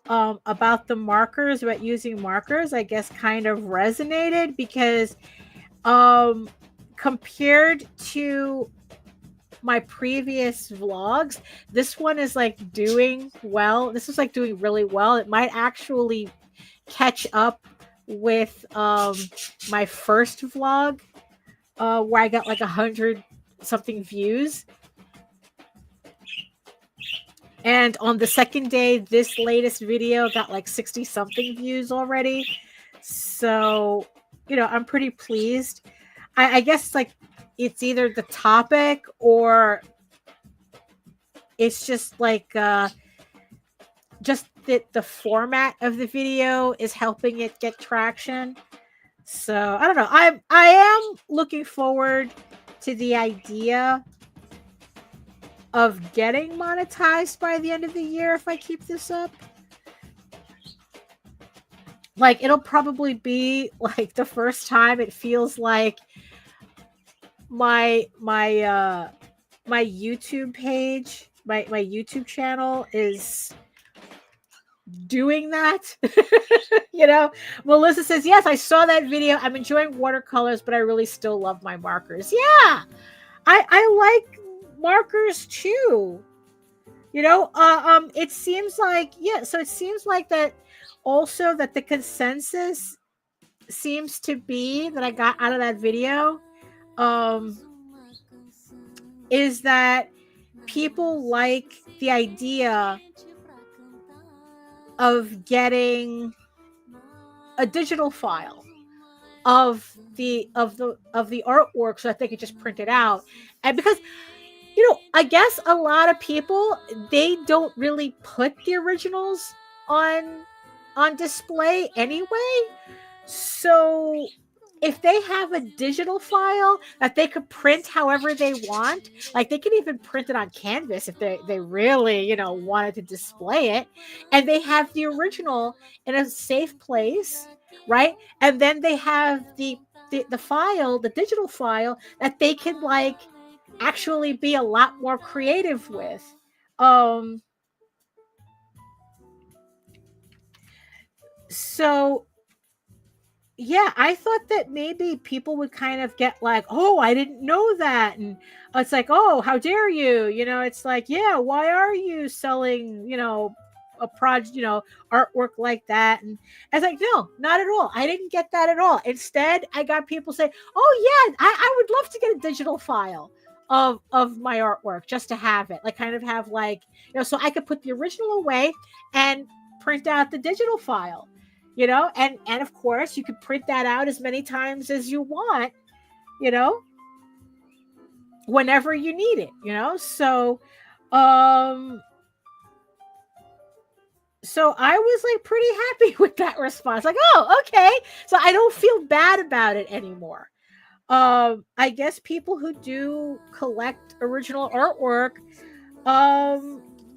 about the markers, about using markers, I guess kind of resonated because compared to my previous vlogs, this one is like doing well. This is like doing really well. It might actually catch up with my first vlog where I got like 100 something views. And on the second day, this latest video got like 60 something views already. So, you know, I'm pretty pleased. I guess like it's either the topic or it's just like just that the format of the video is helping it get traction. So I don't know. I am looking forward to the idea of getting monetized by the end of the year if I keep this up. Like it'll probably be like the first time it feels like my YouTube page, my YouTube channel is doing that. You know, Melissa says, yes, I saw that video. I'm enjoying watercolors, but I really still love my markers. Yeah, I like markers too. You know, it seems like, yeah, so it seems like that also that the consensus seems to be that I got out of that video is that people like the idea of getting a digital file of the artwork so that they could just print it out. And because, you know, I guess a lot of people, they don't really put the originals on display anyway. So if they have a digital file that they could print however they want, like they could even print it on canvas if they really, you know, wanted to display it, and they have the original in a safe place, right? And then they have the file, the digital file that they can like actually be a lot more creative with. So yeah, I thought that maybe people would kind of get like, oh, I didn't know that. And it's like, oh, how dare you? You know, it's like, yeah, why are you selling, you know, a project, you know, artwork like that? And I was like, no, not at all. I didn't get that at all. Instead, I got people say, oh, yeah, I would love to get a digital file of my artwork just to have it, like kind of have like, you know, so I could put the original away and print out the digital file. You know, and of course you could print that out as many times as you want, you know, whenever you need it, you know. So so I was like pretty happy with that response. Like, oh, okay. So I don't feel bad about it anymore. I guess people who do collect original artwork,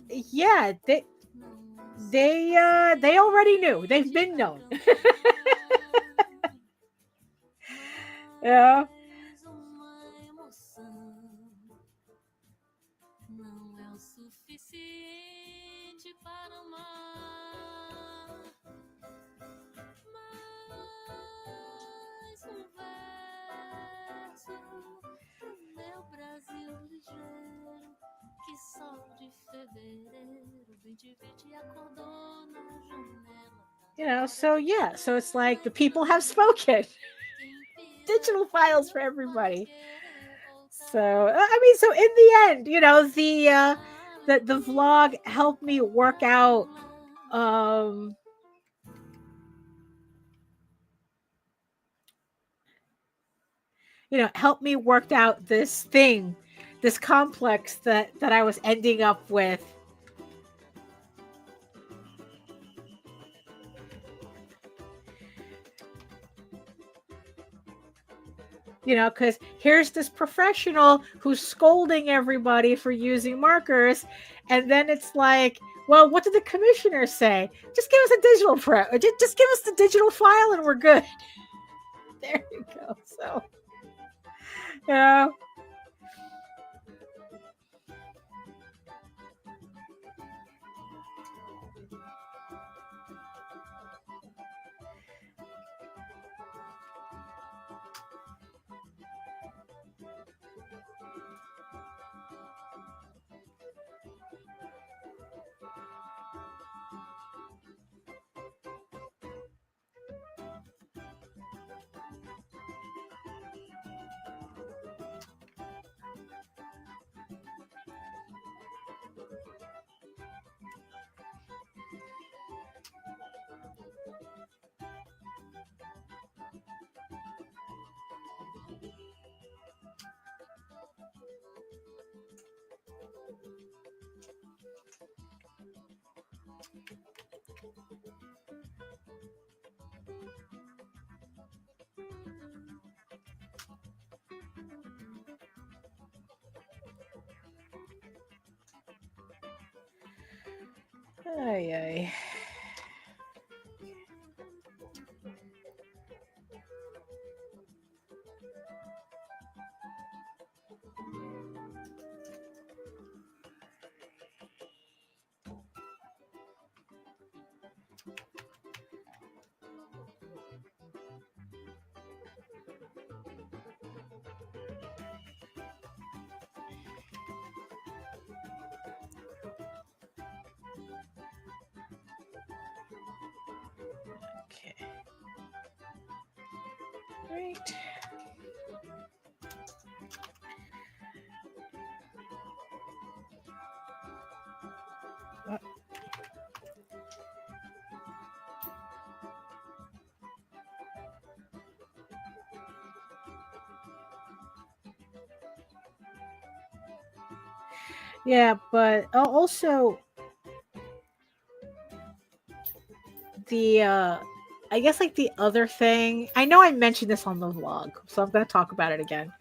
yeah, they already knew. They've been known. Yeah. You know, so yeah, so it's like the people have spoken. Digital files for everybody. So I mean, so in the end, you know, the vlog helped me work out you know, helped me work out this thing, this complex that I was ending up with. You know, because here's this professional who's scolding everybody for using markers. And then it's like, Well, what did the commissioner say? Just give us a digital print. Just give us the digital file and we're good. There you go. So, yeah. Ay, ay. Okay. Great. Yeah, but also the I guess like the other thing, I know I mentioned this on the vlog, so I'm going to talk about it again.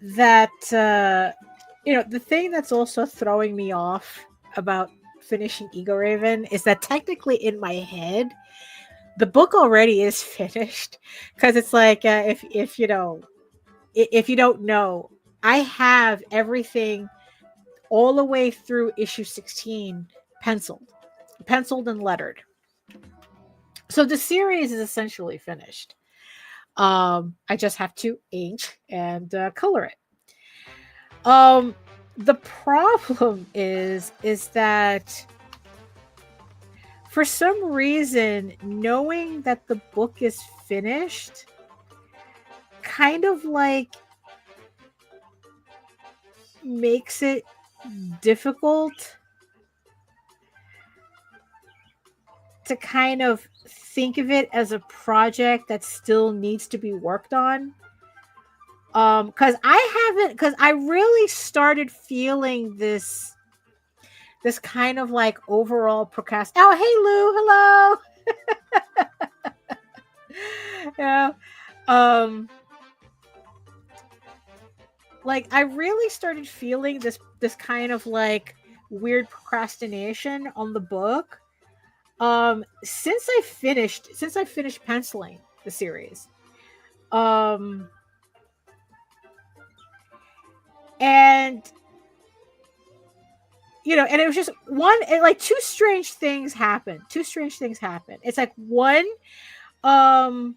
That the thing that's also throwing me off about finishing EGORAVEN is that technically in my head the book already is finished, because it's like if you know, if you don't know, I have everything all the way through issue 16 penciled and lettered. So the series is essentially finished. I just have to ink and color it. The problem is that for some reason, knowing that the book is finished kind of like makes it difficult to kind of think of it as a project that still needs to be worked on. Because I really started feeling this kind of like overall Oh, hey Lou, hello. Yeah. Like I really started feeling this kind of like weird procrastination on the book since I finished penciling the series. And and it was just like two strange things happened. It's like one, I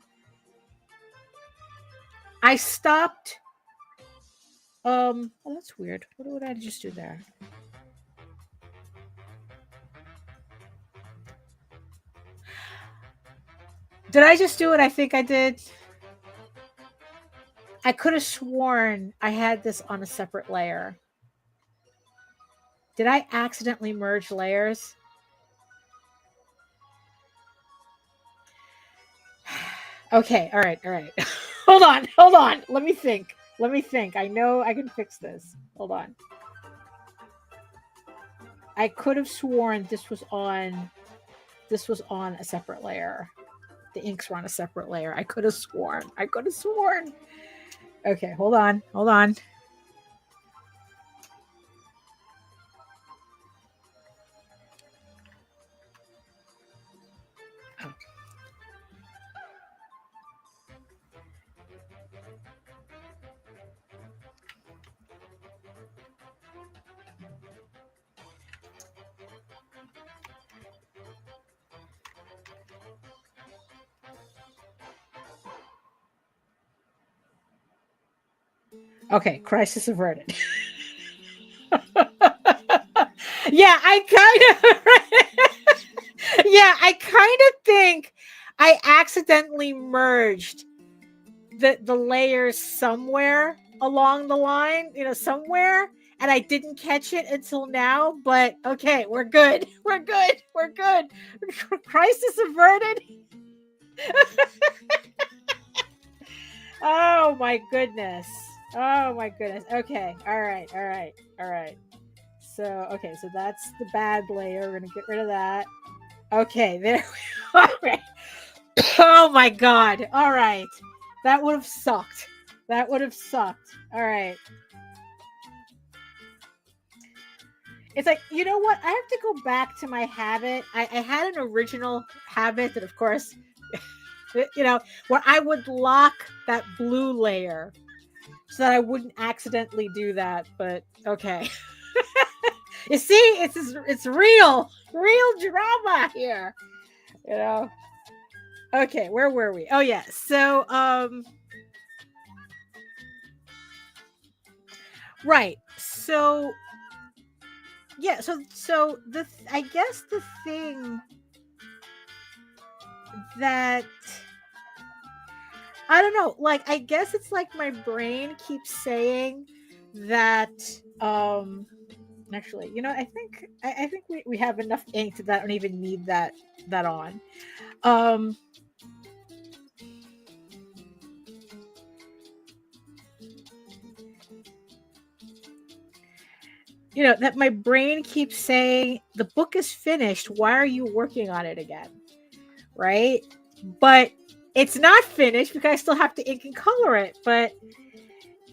stopped. Oh, that's weird. What did I just do there? Did I just do what I think I did? I could have sworn I had this on a separate layer. Did I accidentally merge layers? Okay, all right. hold on. Let me think. I know I can fix this. Hold on. I could have sworn this was on a separate layer. The inks were on a separate layer. I could have sworn. Okay, hold on. Okay, crisis averted. Yeah, I kind of think I accidentally merged the layers somewhere along the line, somewhere, and I didn't catch it until now, but okay, we're good. We're good. We're good. Crisis averted. Oh my goodness. Oh my goodness. Okay. All right. All right. All right. So, okay, so that's the bad layer. We're going to get rid of that. Okay, there we are. Okay. Oh my god. All right. That would have sucked. That would have sucked. All right. It's like, you know what? I have to go back to my habit. I had an original habit that, of course, where I would lock that blue layer so that I wouldn't accidentally do that. But okay. You see, it's real drama here. Okay, where were we? Oh yeah. So right. So yeah, so I guess the thing that I don't know, like I guess it's like my brain keeps saying that actually, I think we have enough ink that I don't even need that on. That my brain keeps saying the book is finished. Why are you working on it again? Right? But it's not finished because I still have to ink and color it. But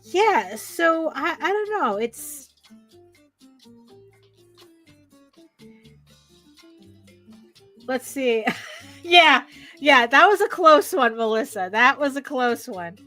yeah, so I don't know. It's let's see. yeah, that was a close one, Melissa. That was a close one.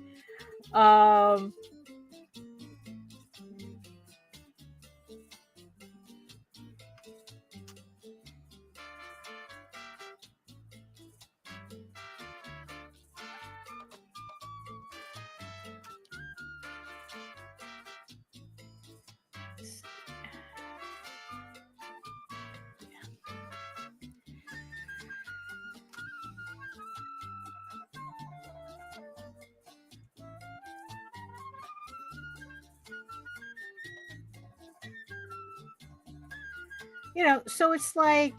So it's like,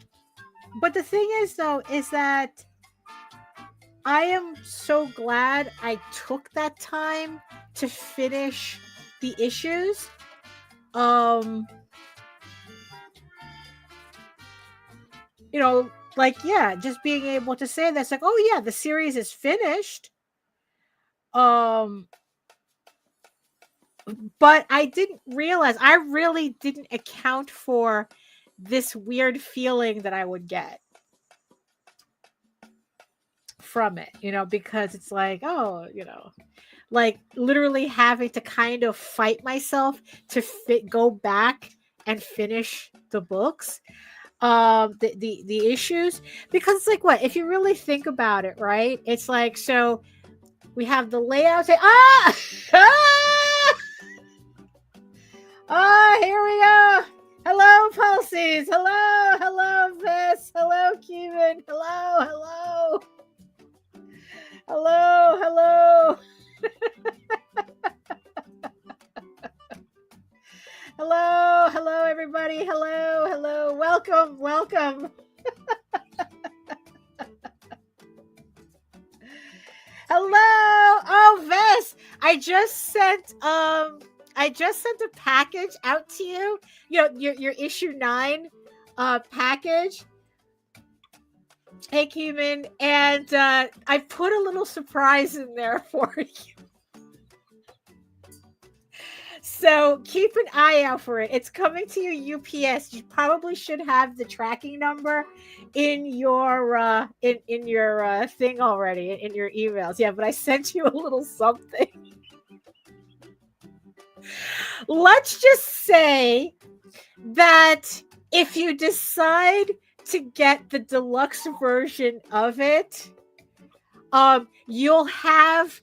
but the thing is though, is that I am so glad I took that time to finish the issues. Like, yeah, just being able to say that's like, oh yeah, the series is finished. But I didn't realize, I really didn't account for this weird feeling that I would get from it, because it's like, oh, like literally having to kind of fight myself to go back and finish the books, the issues, because it's like, what if you really think about it, right? It's like, so we have the layout, say, here we go. Hello, Pulses. Hello, Viss. Hello, Kevin. Hello. Hello, everybody. Hello. Welcome. Hello. Oh, Viss. I just sent a package out to you. Your issue 9 package. Hey, Keeman, and I put a little surprise in there for you. So keep an eye out for it. It's coming to you UPS. You probably should have the tracking number in your in your thing already, in your emails. Yeah, but I sent you a little something. Let's just say that if you decide to get the deluxe version of it, you'll have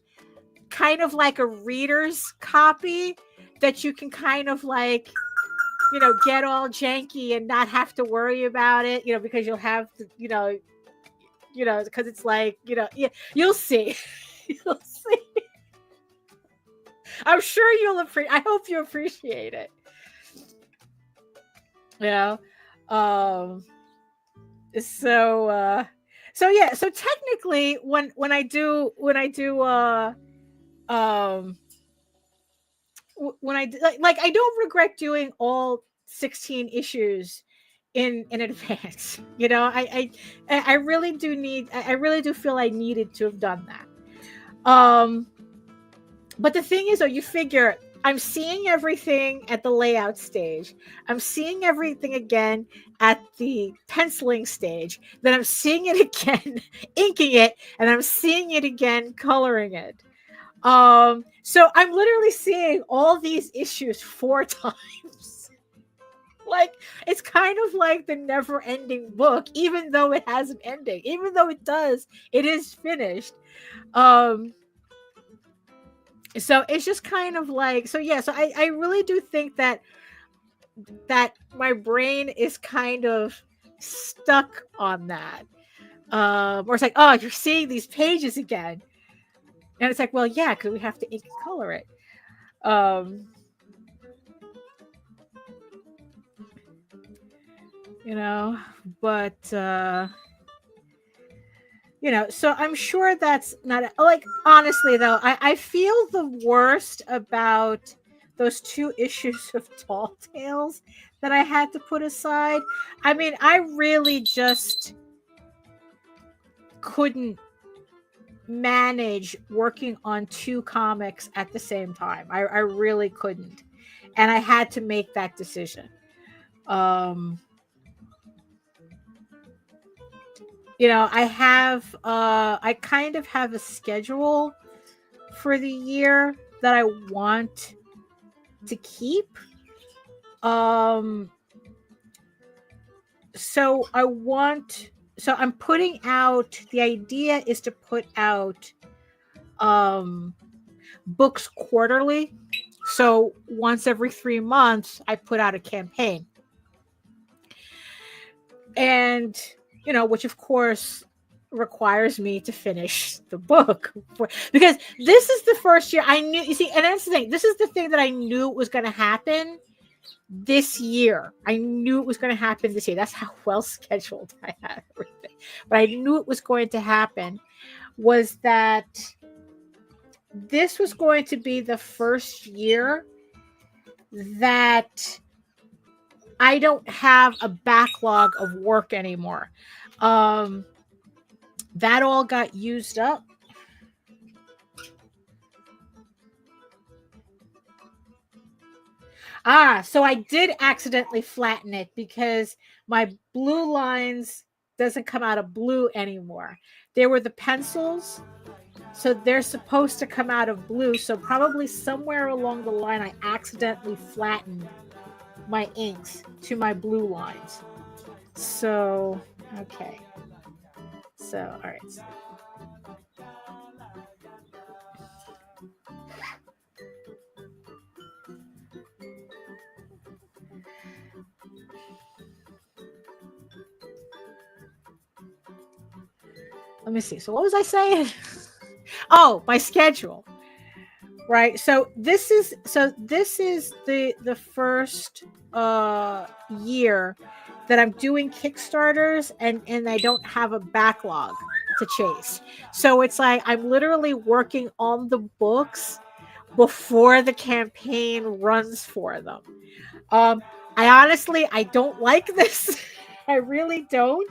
kind of like a reader's copy that you can kind of like, get all janky and not have to worry about it, because you'll have to, because it's like, yeah, you'll see. You'll see. I'm sure I hope you appreciate it. So yeah, so technically when I do I don't regret doing all 16 issues in advance. I really do feel I needed to have done that. But the thing is, though, you figure I'm seeing everything at the layout stage. I'm seeing everything again at the penciling stage. Then I'm seeing it again, inking it, and I'm seeing it again, coloring it. So I'm literally seeing all these issues 4 times. Like, it's kind of like the never-ending book, even though it has an ending. Even though it does, it is finished. So it's just kind of like, so yeah, so I really do think that my brain is kind of stuck on that. Or it's like, oh, you're seeing these pages again. And it's like, well, yeah, because we have to ink and color it. But so I'm sure that's not like, honestly though, I feel the worst about those 2 issues of Tall Tales that I had to put aside. I mean, I really just couldn't manage working on 2 comics at the same time. I really couldn't. And I had to make that decision. I kind of have a schedule for the year that I want to keep. So I'm putting out, the idea is to put out books quarterly. So once every 3 months, I put out a campaign. And which of course requires me to finish the book because this is the first year I knew, you see, and that's the thing. This is the thing that I knew was going to happen this year. I knew it was going to happen this year. That's how well scheduled I had everything. But I knew it was going to happen, was that this was going to be the first year that I don't have a backlog of work anymore. That all got used up. So I did accidentally flatten it because my blue lines doesn't come out of blue anymore. They were the pencils, so they're supposed to come out of blue. So probably somewhere along the line, I accidentally flattened my inks to my blue lines. So, okay. So, all right. Let me see. So what was I saying? Oh, my schedule. Right. So this is the first year that I'm doing Kickstarters and I don't have a backlog to chase. So it's like I'm literally working on the books before the campaign runs for them. I don't like this. I really don't.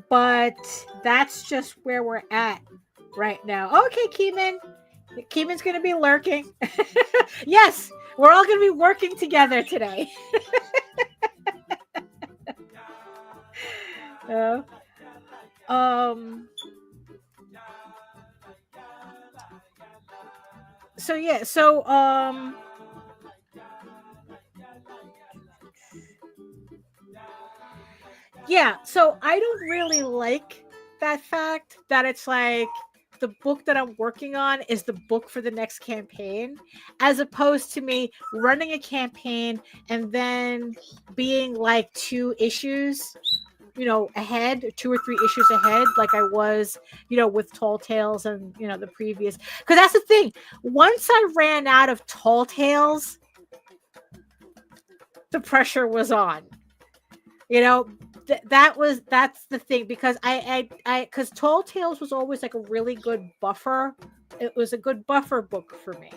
But that's just where we're at right now. Okay, Keeman's going to be lurking. Yes, we're all going to be working together today. So yeah, so Yeah, so I don't really like that fact that it's like the book that I'm working on is the book for the next campaign, as opposed to me running a campaign and then being like 2 issues, ahead, 2 or 3 issues ahead, like I was, with Tall Tales and, the previous. Because that's the thing. Once I ran out of Tall Tales, the pressure was on. That's the thing, because because Tall Tales was always like a really good buffer. It was a good buffer book for me.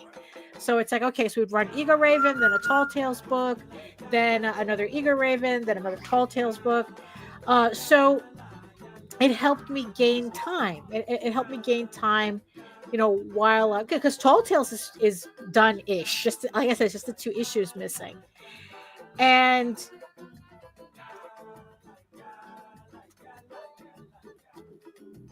So it's like, okay, so we'd run EGORAVEN, then a Tall Tales book, then another EGORAVEN, then another Tall Tales book. So it helped me gain time. It helped me gain time, while because Tall Tales is done-ish. Just like I said, it's just the 2 issues missing, and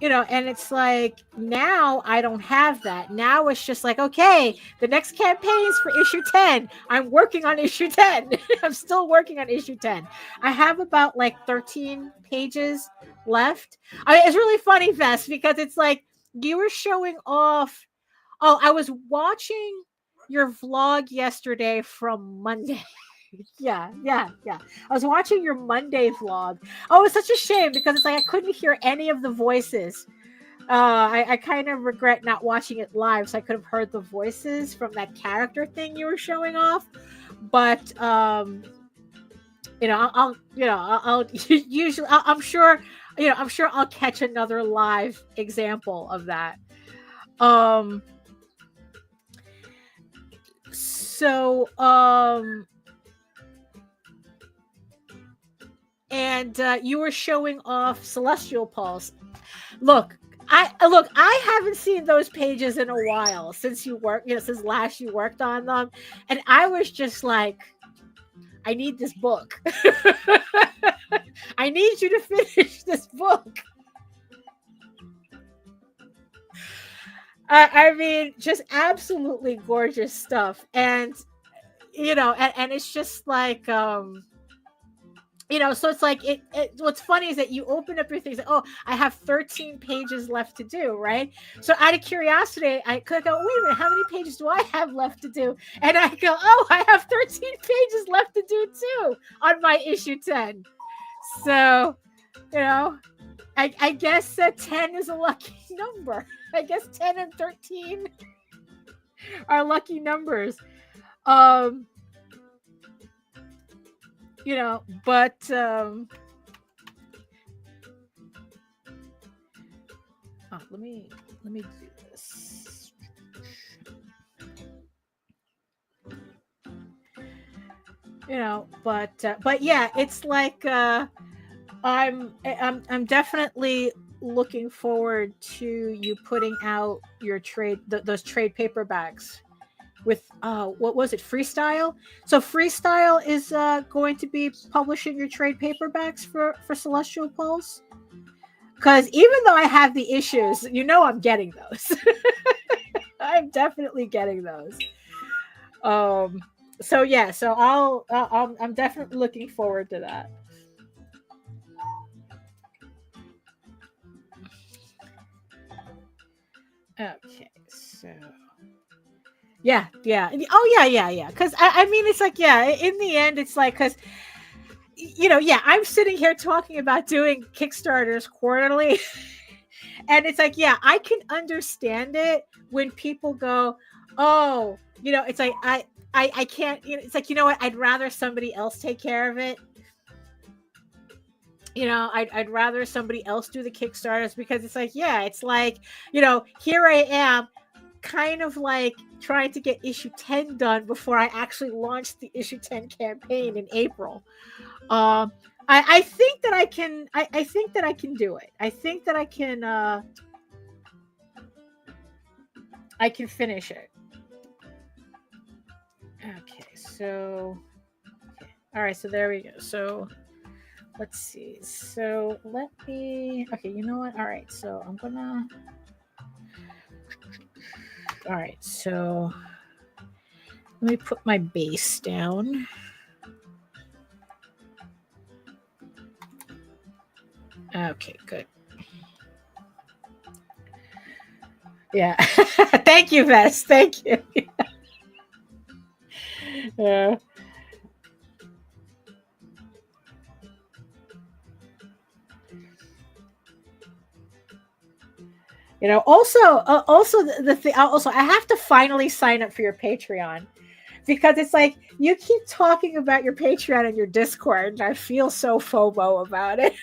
and it's like, now I don't have that. Now it's just like, okay, the next campaign is for issue 10. I'm working on issue 10. I'm still working on issue 10. I have about like 13 pages left. It's really funny, Vess, because it's like you were showing off. Oh, I was watching your vlog yesterday from Monday. Yeah. I was watching your Monday vlog. Oh, it's such a shame because it's like I couldn't hear any of the voices. I kind of regret not watching it live, so I could have heard the voices from that character thing you were showing off. But I'll usually, I'm sure I'll catch another live example of that. And you were showing off Celestial Pulse. Look, I haven't seen those pages in a while since since last you worked on them, and I was just like, I need this book. I need you to finish this book. I mean, just absolutely gorgeous stuff, and and it's just like so it's like what's funny is that you open up your things like, oh, I have 13 pages left to do, right? So out of curiosity, I could go, wait a minute, how many pages do I have left to do? And I go, oh, I have 13 pages left to do too on my issue 10. So I guess 10 is a lucky number. I guess 10 and 13 are lucky numbers. But let me do this. But yeah, it's like I'm definitely looking forward to you putting out your those trade paperbacks with what was it, Freestyle? So Freestyle is going to be publishing your trade paperbacks for Celestial Pulse, because even though I have the issues, I'm getting those. I'm definitely getting those. So yeah, so I'm definitely looking forward to that. Okay, so yeah. Oh yeah. Because I mean, it's like, yeah, in the end, it's like, because I'm sitting here talking about doing Kickstarters quarterly, and it's like, yeah, I can understand it when people go, oh, it's like I can't. It's like, what? I'd rather somebody else take care of it. I'd rather somebody else do the Kickstarters, because it's like, yeah, it's like, here I am, kind of like trying to get issue 10 done before I actually launched the issue 10 campaign in April. I think that I can. I think that I can do it. I think that I can. I can finish it. Okay, so. Okay. All right, so there we go. So, let's see. So let me. Okay, you know what? All right, so I'm gonna. All right, so let me put my base down. Okay, good. Yeah. Thank you, Vess. Thank you. Yeah. You know, also the thing, also, I have to finally sign up for your Patreon because it's like you keep talking about your Patreon and your Discord, and I feel so FOMO about it.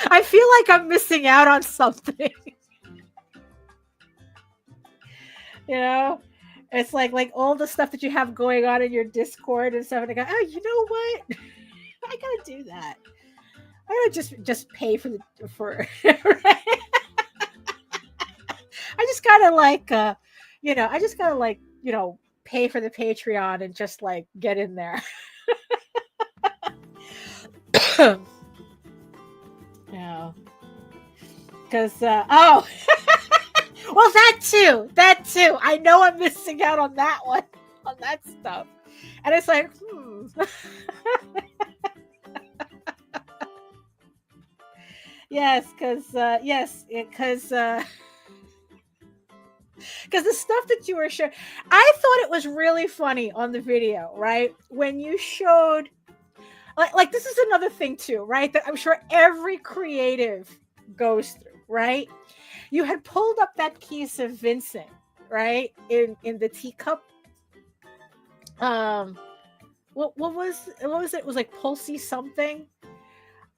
I feel like I'm missing out on something. You know, it's like all the stuff that you have going on in your Discord and stuff, and I go, oh, you know what? I gotta do that. I gotta just pay for the for. Right? I just gotta I just gotta pay for the Patreon and just like get in there. Yeah, because oh, well, that too. I know I'm missing out on that one, on that stuff, and it's like, yes, because because the stuff that you were showing, I thought it was really funny on the video, right? When you showed, like this is another thing too, right? That I'm sure every creative goes through, right? You had pulled up that piece of Vincent, right? In the teacup. What was it? It was like pulsy something.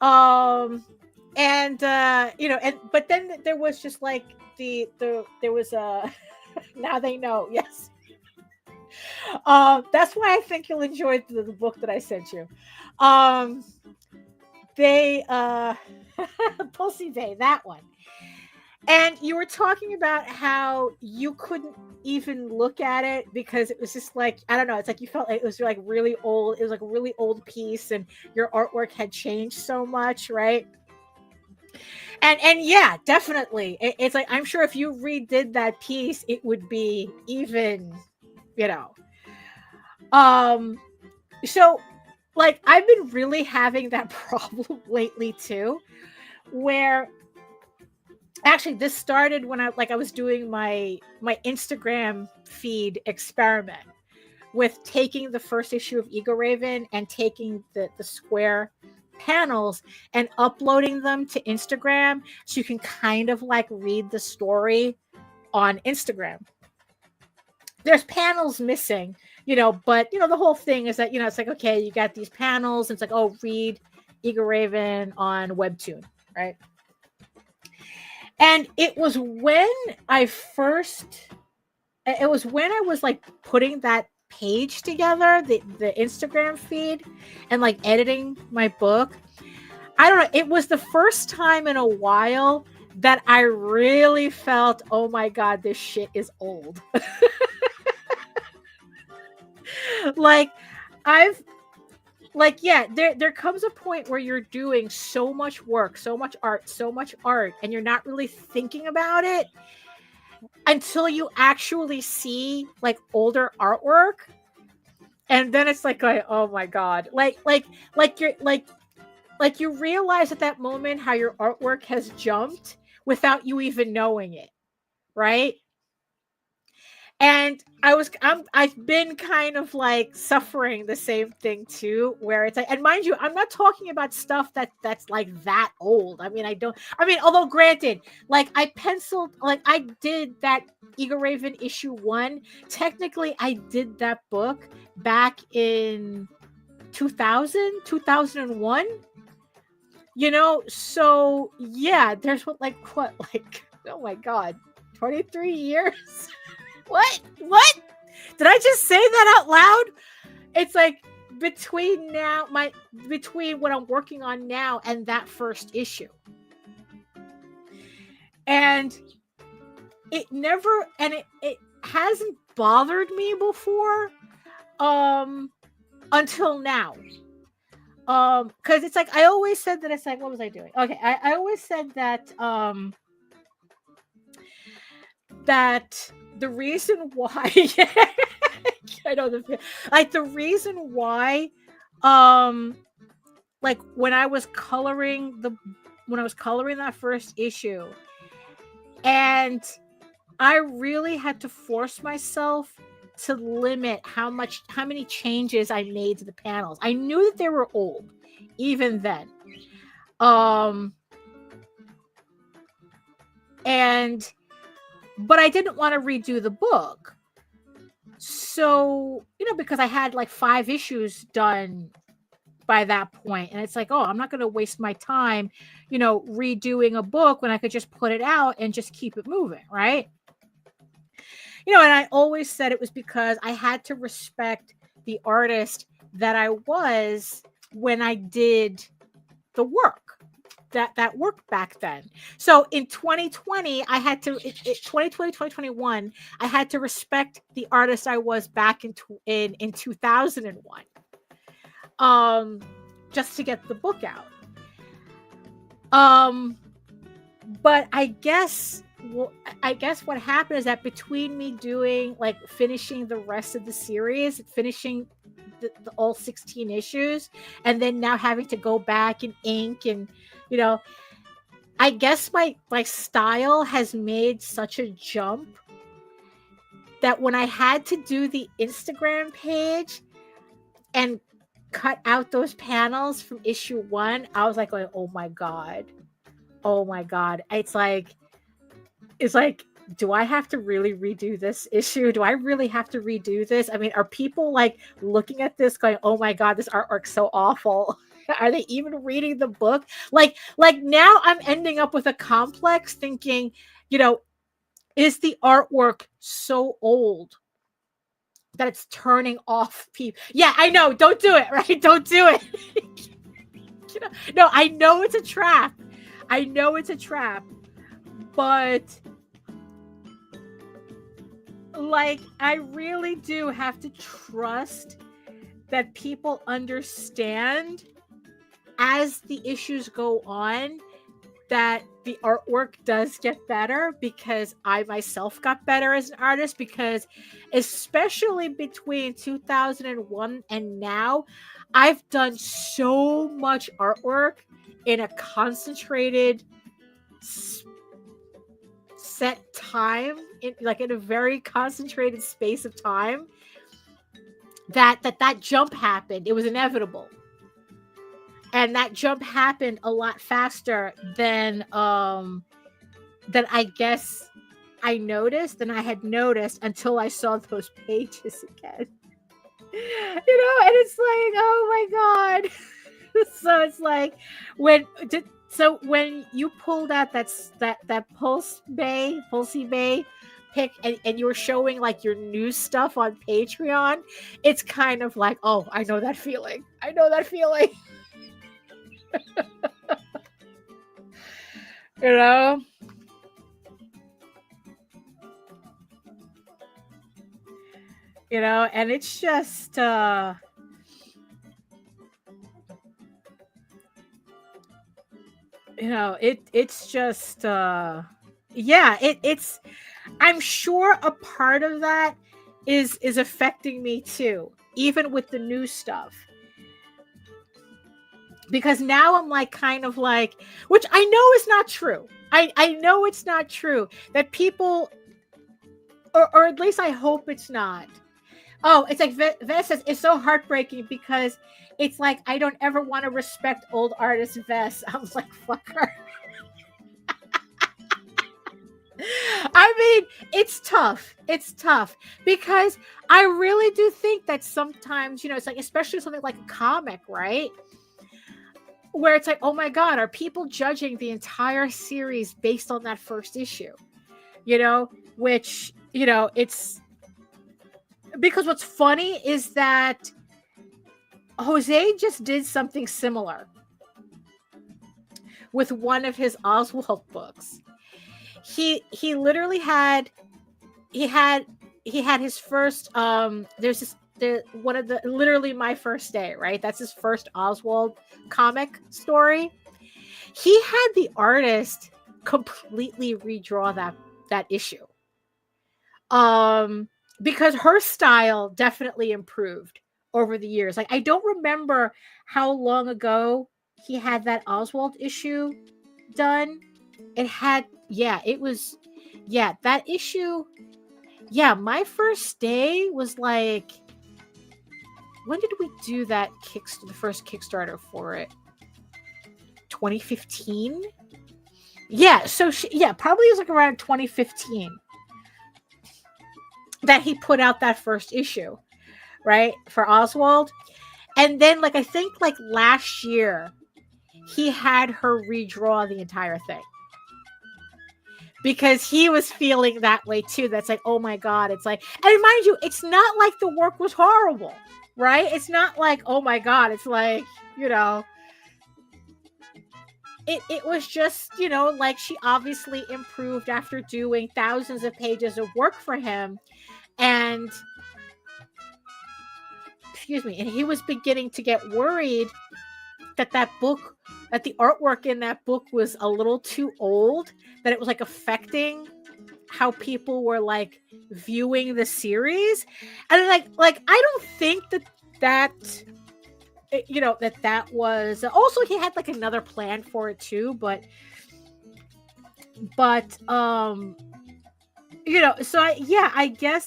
And but then there was just like there was a now they know, yes. That's why I think you'll enjoy the book that I sent you. They Pulsy Day, that one. And you were talking about how you couldn't even look at it because it was just like, I don't know, it's like you felt like it was like really old. It was like a really old piece and your artwork had changed so much, right? And yeah, definitely. It's like, I'm sure if you redid that piece, it would be even, you know. So like I've been really having that problem lately too, where actually this started when I was doing my Instagram feed experiment with taking the first issue of EGORAVEN and taking the square panels and uploading them to Instagram so you can kind of like read the story on Instagram. There's panels missing, but the whole thing is that, it's like, okay, you got these panels, and it's like, oh, read EGORAVEN on Webtoon, right? And it was when I was like putting that page together, the Instagram feed, and like editing my book. I don't know, it was the first time in a while that I really felt, oh my God, this shit is old. There comes a point where you're doing so much work, so much art, and you're not really thinking about it until you actually see like older artwork, and then it's like, oh my God, you realize at that moment how your artwork has jumped without you even knowing it, right? And I've been kind of like suffering the same thing too, where it's like, and mind you, I'm not talking about stuff that's like that old. I mean, although granted, like I did that EGORAVEN issue 1. Technically, I did that book back in 2001. So yeah, there's oh my God, 23 years. What did I just say that out loud? It's like between what I'm working on now and that first issue, and it hasn't bothered me before until now. Because it's like I always said that, it's like, what was I doing? Okay, I always said that that the reason why I know the reason why like when I was coloring that first issue, and I really had to force myself to limit how many changes I made to the panels. I knew that they were old even then. But I didn't want to redo the book. So, because I had like 5 issues done by that point, and it's like, oh, I'm not going to waste my time, redoing a book when I could just put it out and just keep it moving, right? And I always said it was because I had to respect the artist that I was when I did the work. That worked back then. So in 2020, I had to 2020, 2021, I had to respect the artist I was back in 2001. Just to get the book out. But I guess what happened is that between me finishing the rest of the series, finishing the all 16 issues, and then now having to go back and ink, and I guess my style has made such a jump that when I had to do the Instagram page and cut out those panels from issue 1, I was like going, oh my god. It's like, do I have to really redo this issue? Do I really have to redo this? I mean, are people like looking at this going, oh my god, this artwork's so awful? Are they even reading the book? Like now I'm ending up with a complex thinking, is the artwork so old that it's turning off people? Yeah, I know. Don't do it, right? Don't do it. No, I know it's a trap. But like, I really do have to trust that people understand as the issues go on that the artwork does get better, because I myself got better as an artist, because especially between 2001 and now, I've done so much artwork in a concentrated set time, in a very concentrated space of time, that jump happened. It was inevitable. And that jump happened a lot faster than I guess I had noticed until I saw those pages again. And it's like, oh my god. So it's like when you pulled out that Pulsey Bay pic, and you were showing like your new stuff on Patreon, it's kind of like, oh, I know that feeling. And it's just it's just it's I'm sure a part of that is affecting me too, even with the new stuff. Because now I'm like, kind of like, which I know is not true. I know it's not true that people, or at least I hope it's not. Oh, it's like Vess says, it's so heartbreaking because it's like, I don't ever want to respect old artist Vess. I was like, fuck her. I mean, it's tough. Because I really do think that sometimes, it's like, especially something like a comic, right? Where it's like, oh my god, are people judging the entire series based on that first issue? Which, it's because what's funny is that Jose just did something similar with one of his Oswald books. He literally had his first literally My First Day, right? That's his first Oswald comic story. He had the artist completely redraw that issue. Because her style definitely improved over the years. Like, I don't remember how long ago he had that Oswald issue done. It had, it was, that issue. Yeah, my first day was like, when did we do that the first Kickstarter for it? 2015? Yeah, so probably it was like around 2015 that he put out that first issue, right, for Oswald. And then, like, I think like last year, he had her redraw the entire thing. Because he was feeling that way too. That's like, oh my God. It's like, and mind you, it's not like the work was horrible, right? It's not like, oh my God. It's like, you know, it was just, you know, like, she obviously improved after doing thousands of pages of work for him. And, and he was beginning to get worried that the artwork in that book was a little too old, that it was like affecting how people were like viewing the series. And like I don't think that you know, that was also, he had like another plan for it too, but you know, so I guess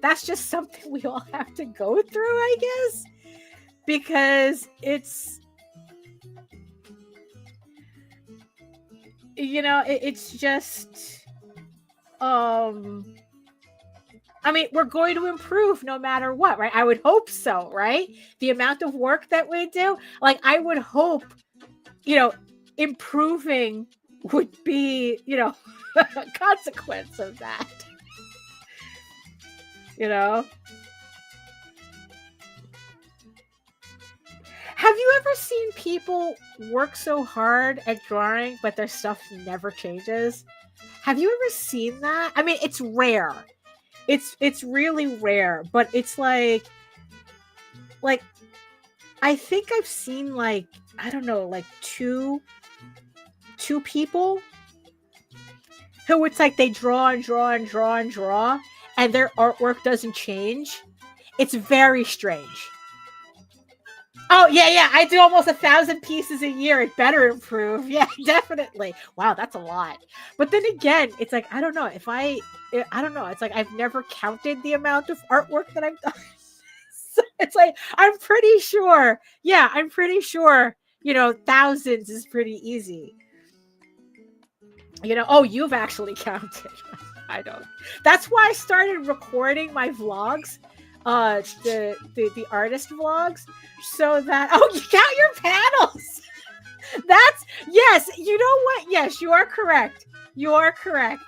that's just something we all have to go through, I guess, because it's, you know, it's just, I mean, we're going to improve no matter what, right? I would hope so, right? The amount of work that we do, like, I would hope, you know, improving would be, you know, a consequence of that. You know? Have you ever seen people work so hard at drawing, but their stuff never changes? Have you ever seen that? I mean, it's rare. It's really rare, but it's like I think I've seen, like, I don't know, like two people who, it's like they draw and draw and draw and draw, and their artwork doesn't change. It's very strange. Oh, yeah. I do almost 1,000 pieces a year. It better improve. Yeah, definitely. Wow, that's a lot. But then again, it's like, I don't know. I don't know. It's like, I've never counted the amount of artwork that I've done. So it's like, I'm pretty sure. Yeah, I'm pretty sure, you know, thousands is pretty easy. You know, oh, you've actually counted. I don't. That's why I started recording my vlogs. The artist vlogs, so that, oh, you count your panels. That's, yes, you know what? Yes, you are correct. You are correct.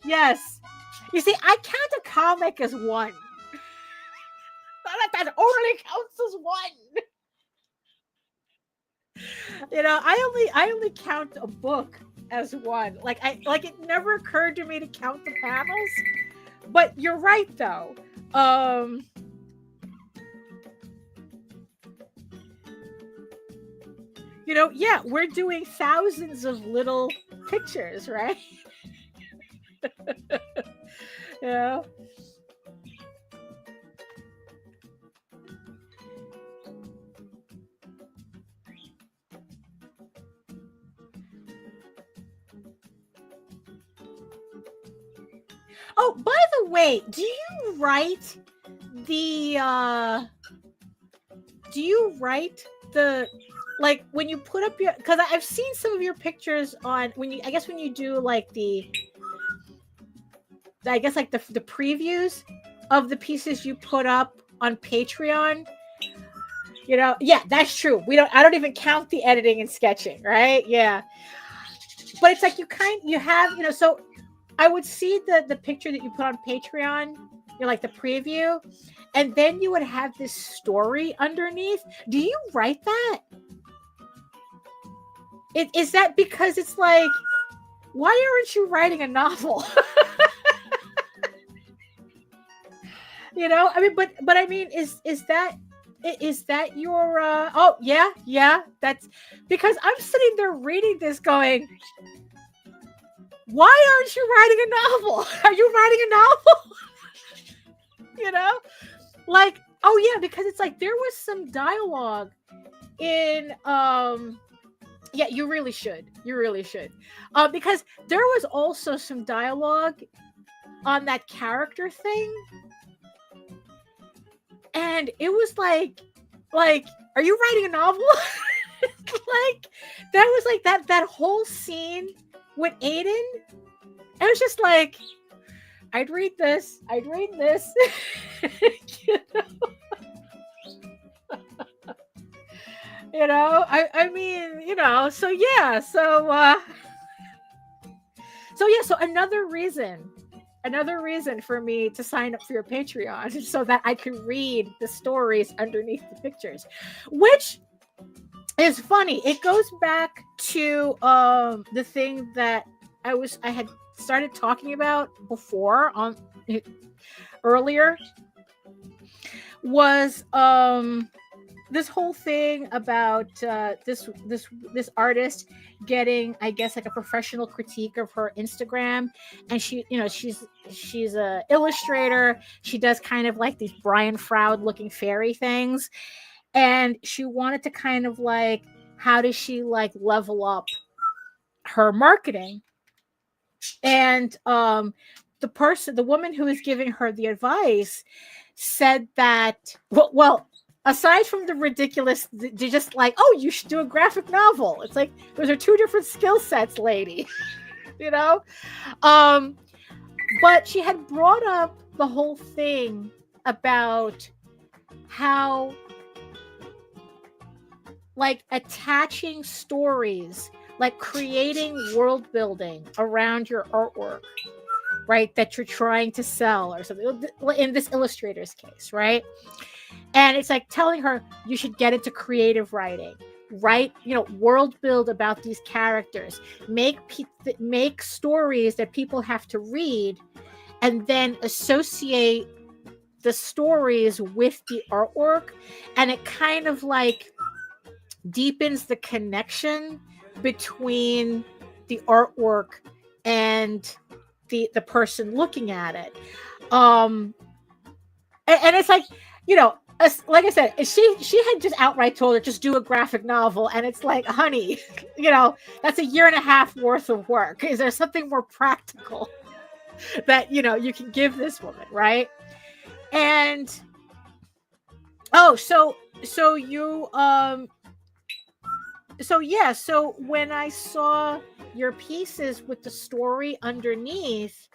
Yes. You see, I count a comic as one. That only counts as one. You know, I only count a book as one. Like, it never occurred to me to count the panels. But you're right, though. You know, yeah, we're doing thousands of little pictures, right? Yeah. Oh, by the way, do you write like, when you put up your, because I've seen some of your pictures on, when you do like the previews of the pieces you put up on Patreon, you know, yeah, that's true. I don't even count the editing and sketching, right? Yeah. But it's like, you have, you know, so I would see the picture that you put on Patreon, you know, like the preview, and then you would have this story underneath. Do you write that? Is that because it's like, why aren't you writing a novel? You know, I mean, but I mean, is that your oh yeah, that's because I'm sitting there reading this going, why aren't you writing a novel? Are you writing a novel? You know, like, Oh yeah, because it's like there was some dialogue in yeah, you really should. You really should. Because there was also some dialogue on that character thing. And it was like, are you writing a novel? Like, that was like that whole scene with Aiden. It was just like, I'd read this. You know? You know, I mean, you know, so yeah, so another reason for me to sign up for your Patreon so that I could read the stories underneath the pictures, which is funny. It goes back to the thing that I had started talking about before on earlier, was this whole thing about this artist getting, I guess, like a professional critique of her Instagram. And she, you know, she's a illustrator. She does kind of like these Brian Froud looking fairy things. And she wanted to kind of like, how does she like level up her marketing? And the woman who was giving her the advice said that, well, aside from the ridiculous, they're just like, oh, you should do a graphic novel. It's like, those are two different skill sets, lady. You know? But she had brought up the whole thing about how, like, attaching stories, like creating world building around your artwork, right, that you're trying to sell or something, in this illustrator's case, right? And it's like telling her you should get into creative writing, write, you know, world build about these characters, make stories that people have to read, and then associate the stories with the artwork, and it kind of like deepens the connection between the artwork and the person looking at it. And it's like, you know, like I said, she had just outright told her, just do a graphic novel. And it's like, honey, you know, that's a year and a half worth of work. Is there something more practical that, you know, you can give this woman, right? And so when I saw your pieces with the story underneath,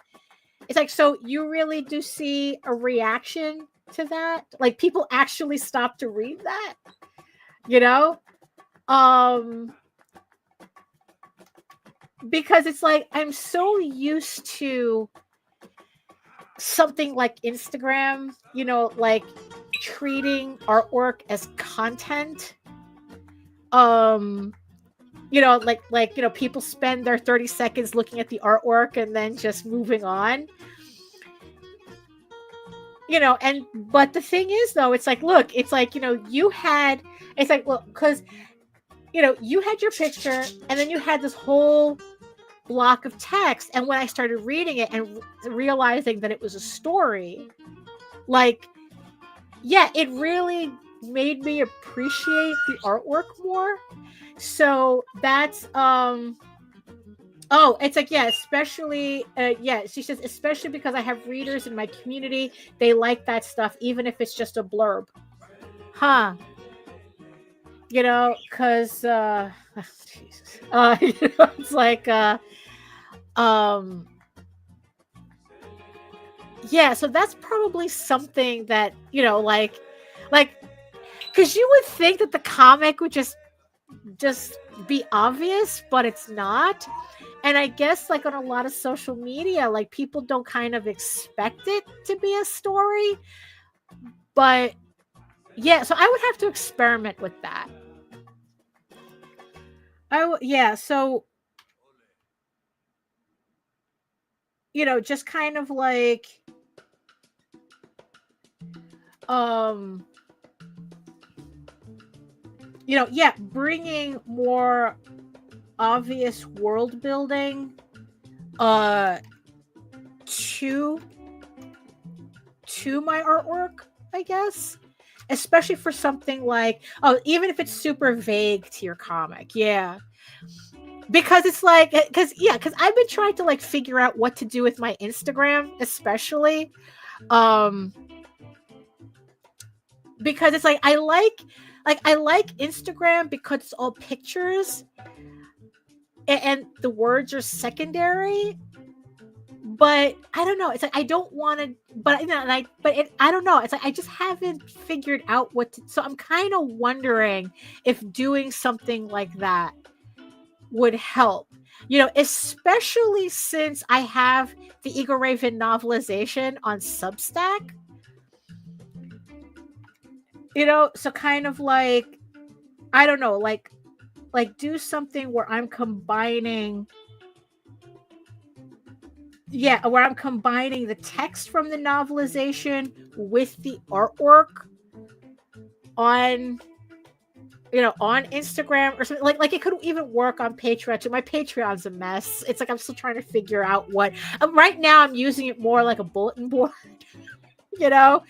it's like, so you really do see a reaction to that? Like, people actually stop to read that, you know? Because it's like, I'm so used to something like Instagram, you know, like treating artwork as content. You know, like, you know, people spend their 30 seconds looking at the artwork and then just moving on. You know, but the thing is, though, it's like, look, it's like, you know, it's like, well, because, you know, you had your picture and then you had this whole block of text. And when I started reading it and realizing that it was a story, like, yeah, it really made me appreciate the artwork more. So that's it's like, yeah, especially she says, especially because I have readers in my community, they like that stuff even if it's just a blurb. You know, because Jesus. You know, it's like yeah, so that's probably something that, you know, like because you would think that the comic would just be obvious, but it's not. And I guess, like, on a lot of social media, like, people don't kind of expect it to be a story. But yeah, so I would have to experiment with that. So, you know, just kind of like you know, yeah, bringing more obvious world building to my artwork, I guess. especially for something like, oh, even if it's super vague to your comic. Yeah. Because it's like, because I've been trying to like figure out what to do with my Instagram, especially. Because it's like I like Instagram because it's all pictures and the words are secondary. But I don't know. It's like I don't want to. But you know, like, I don't know. It's like I just haven't figured out what to. So I'm kind of wondering if doing something like that would help. You know, especially since I have the EGORAVEN novelization on Substack. You know, so kind of like, I don't know, like do something where I'm combining. Yeah, where I'm combining the text from the novelization with the artwork on, you know, on Instagram or something. Like it could even work on Patreon too. My Patreon's a mess. It's like I'm still trying to figure out what. Right now, I'm using it more like a bulletin board. You know,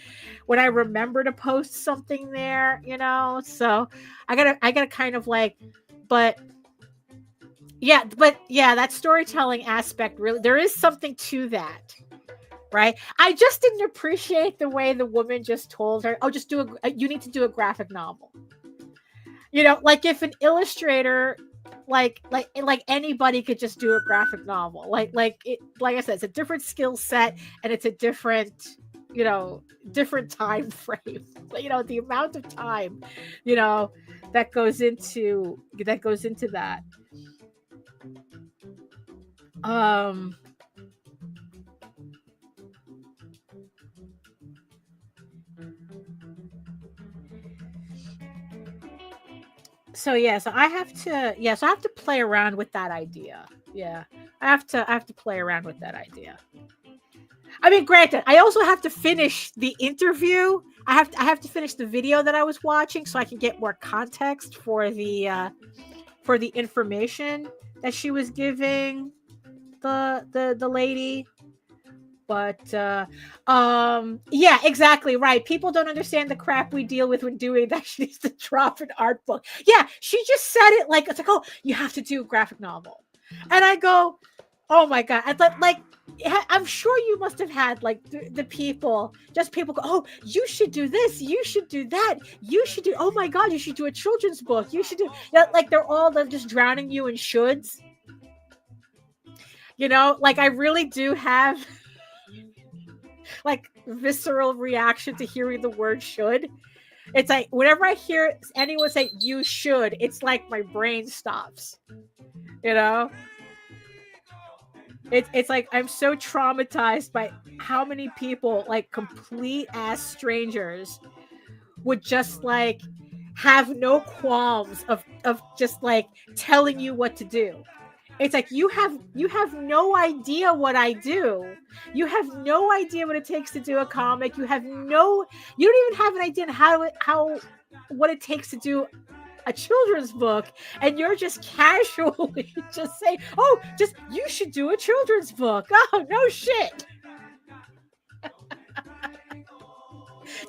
when I remember to post something there. You know, so I gotta kind of like, but yeah, that storytelling aspect, really, there is something to that. Right. I just didn't appreciate the way the woman just told her, oh, just you need to do a graphic novel. You know, like if an illustrator, like anybody could just do a graphic novel. Like I said, it's a different skill set and it's a different, you know, different time frame. You know, the amount of time, you know, that goes into that. So I have to play around with that idea. Yeah. I have to play around with that idea. I mean, granted, I also have to finish the interview. I have to finish the video that I was watching so I can get more context for the information that she was giving the lady. But yeah, exactly right. People don't understand the crap we deal with when doing that. She needs to drop an art book. Yeah, she just said it like it's like, oh, you have to do a graphic novel, and I go, oh my god! I thought like. I'm sure you must have had like the people go, oh, you should do this, you should do that, you should do, oh my god, you should do a children's book, you should do, like they're just drowning you in shoulds. You know, like I really do have like visceral reaction to hearing the word should. It's like whenever I hear anyone say you should, it's like my brain stops. You know? It's like I'm so traumatized by how many people, like complete ass strangers, would just like have no qualms of just like telling you what to do. It's like you have no idea what I do. You have no idea what it takes to do a comic. You don't even have an idea how what it takes to do a children's book, and you're just casually just saying, "Oh, just you should do a children's book." Oh, no shit.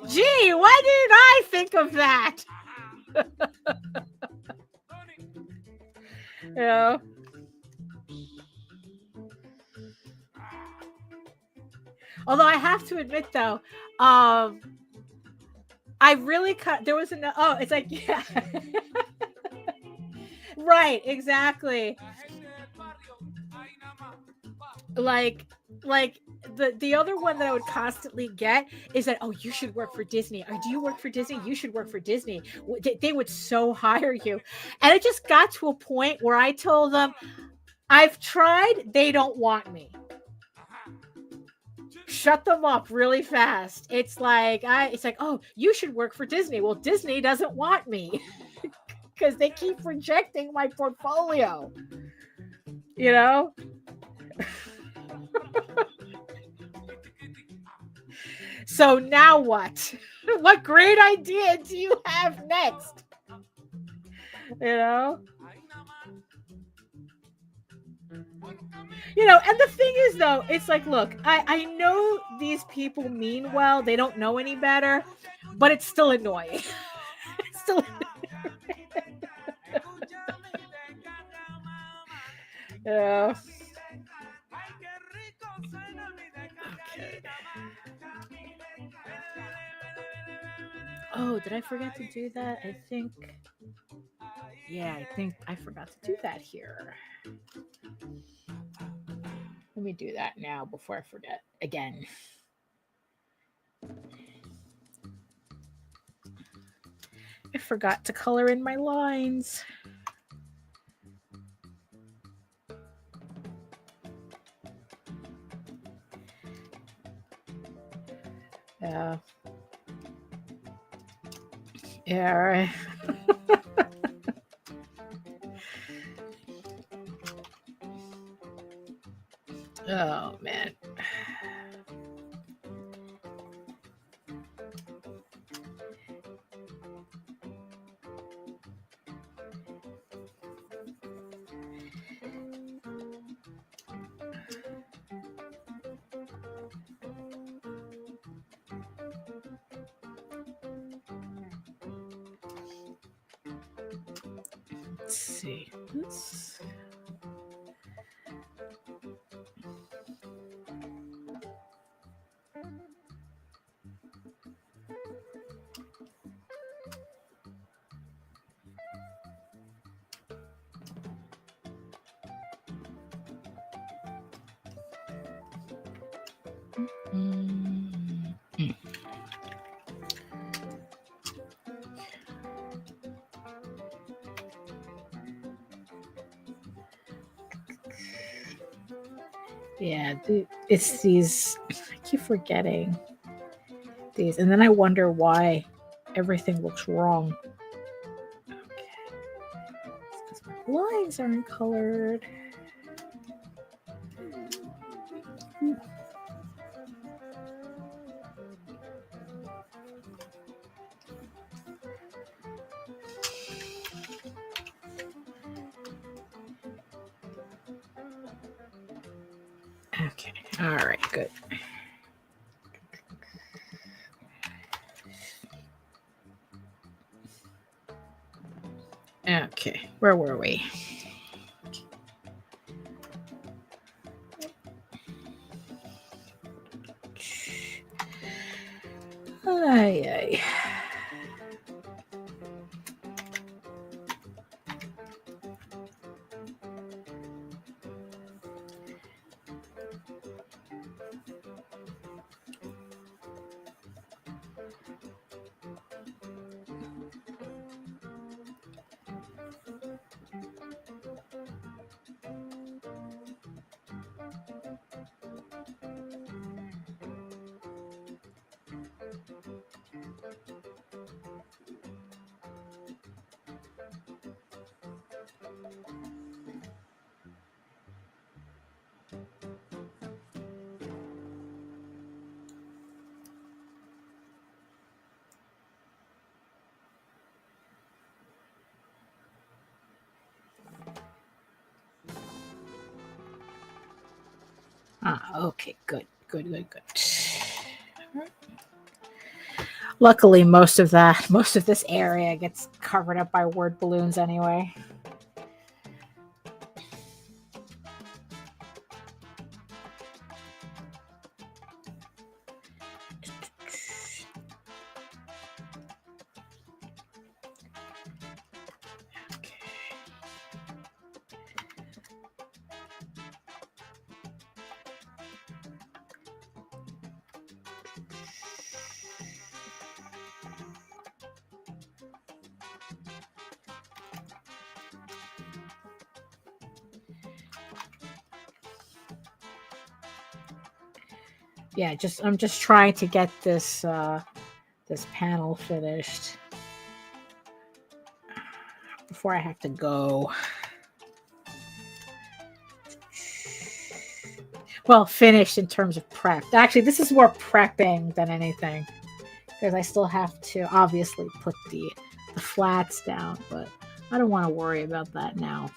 Gee, why didn't I think of that? You know. Although I have to admit, though, I really there was it's like, yeah. Right, exactly. Like the other one that I would constantly get is that, oh, you should work for Disney. Or do you work for Disney? You should work for Disney. They would so hire you. And it just got to a point where I told them, I've tried. They don't want me. Shut them up really fast. It's like, oh, you should work for Disney. Well, Disney doesn't want me because they keep rejecting my portfolio. You know? So now what? What great idea do you have next? You know? And the thing is, though, it's like, look, I know these people mean well. They don't know any better, but it's still annoying. It's still yeah. Okay. Oh, did I forget to do that? I think I forgot to do that here. Let me do that now before I forget again. I forgot to color in my lines. Yeah. Yeah, right. Oh, man. Let's see. Let's... Mm-hmm. Yeah, it's these. I keep forgetting these, and then I wonder why everything looks wrong. Okay, it's because my lines aren't colored. Okay, all right, good. Okay, where were we? Ay. Okay, good. Luckily, most of this area gets covered up by word balloons anyway. Yeah, I'm just trying to get this this panel finished before I have to go. Well, finished in terms of prep. Actually, this is more prepping than anything because I still have to obviously put the flats down, but I don't want to worry about that now.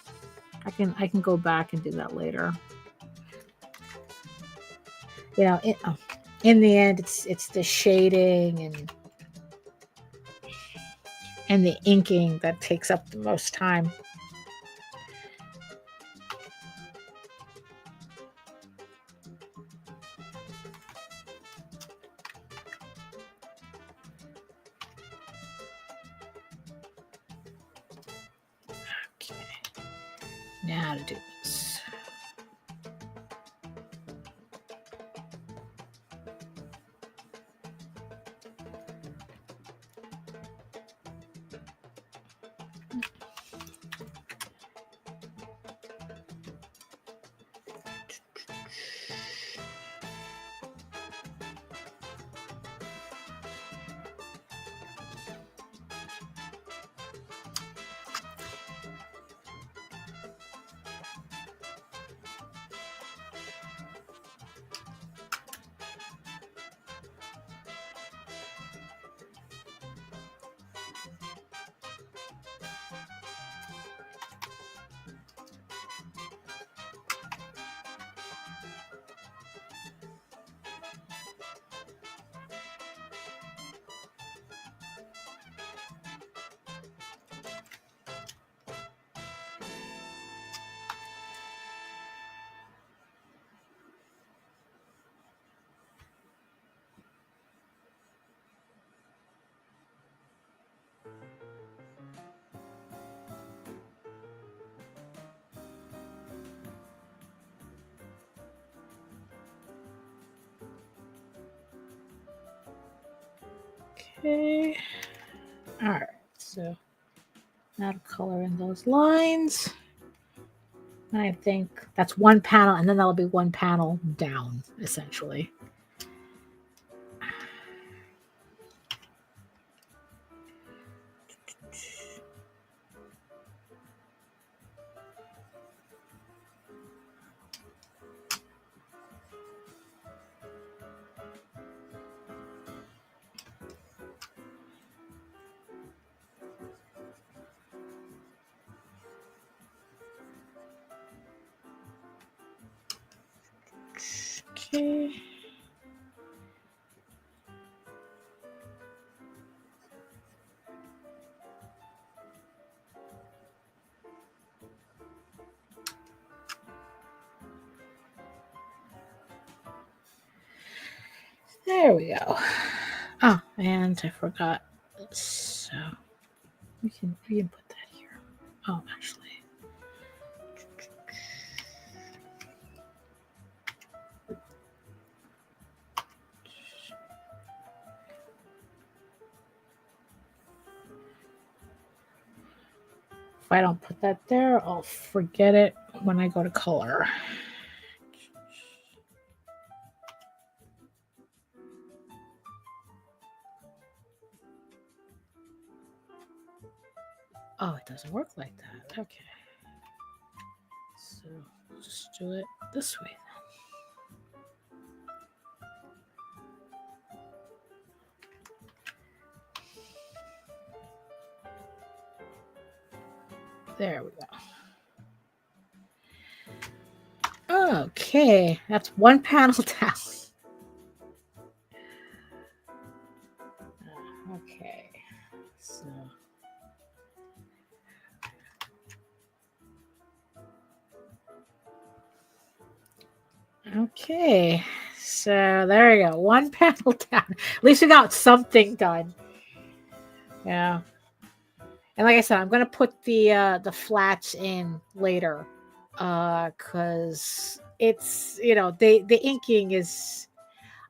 I can go back and do that later. you know, in the end, it's the shading and the inking that takes up the most time. Okay, now to do this. Okay. All right. So now to color in those lines. I think that's one panel, and then that'll be one panel down, essentially. Okay. There we go. Oh, and I forgot this. So we can put that here. Oh, actually. If I don't put that there, I'll forget it when I go to color. Oh, it doesn't work like that. Okay. So just do it this way then. There we go. Okay, that's one panel down. Okay, so okay, so there you go. One panel down. At least we got something done. Yeah. And like I said, I'm gonna put the flats in later, because it's, you know, the inking is,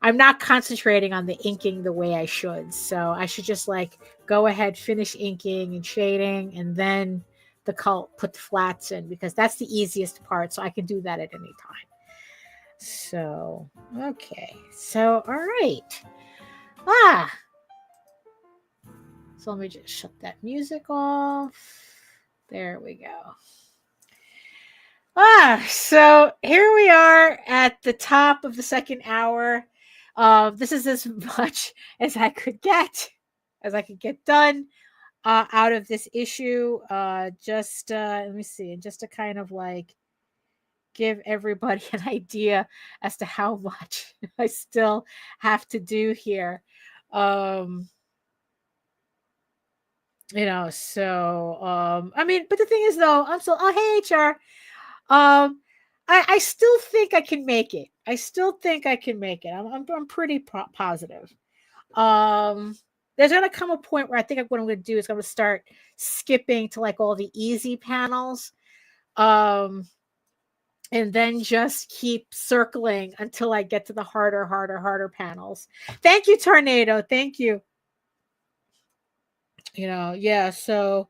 I'm not concentrating on the inking the way I should. So I should just like go ahead, finish inking and shading, and then put the flats in, because that's the easiest part. So I can do that at any time. So okay, so all right. So let me just shut that music off. There we go. So here we are at the top of the second hour. This is as much as I could get done out of this issue. Just let me see, just to kind of like give everybody an idea as to how much I still have to do here. I mean, but the thing is though, I'm still, oh, hey, HR. I still think I can make it. I still think I can make it. I'm pretty positive. There's gonna come a point where I think what I'm gonna do is I'm gonna start skipping to like all the easy panels, and then just keep circling until I get to the harder panels. Thank you, Tornado. Thank you. Yeah. So,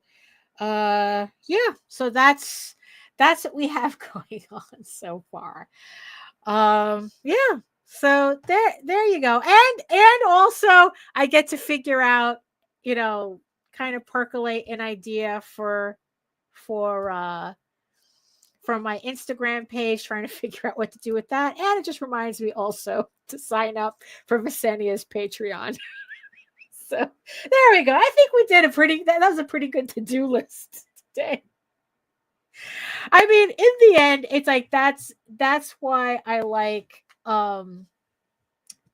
so that's what we have going on so far. Yeah. So there you go. And also I get to figure out, kind of percolate an idea for my Instagram page, trying to figure out what to do with that. And it just reminds me also to sign up for Visenia's Patreon. So there we go. I think we did that was a pretty good to-do list today. I mean, in the end, it's like that's why I like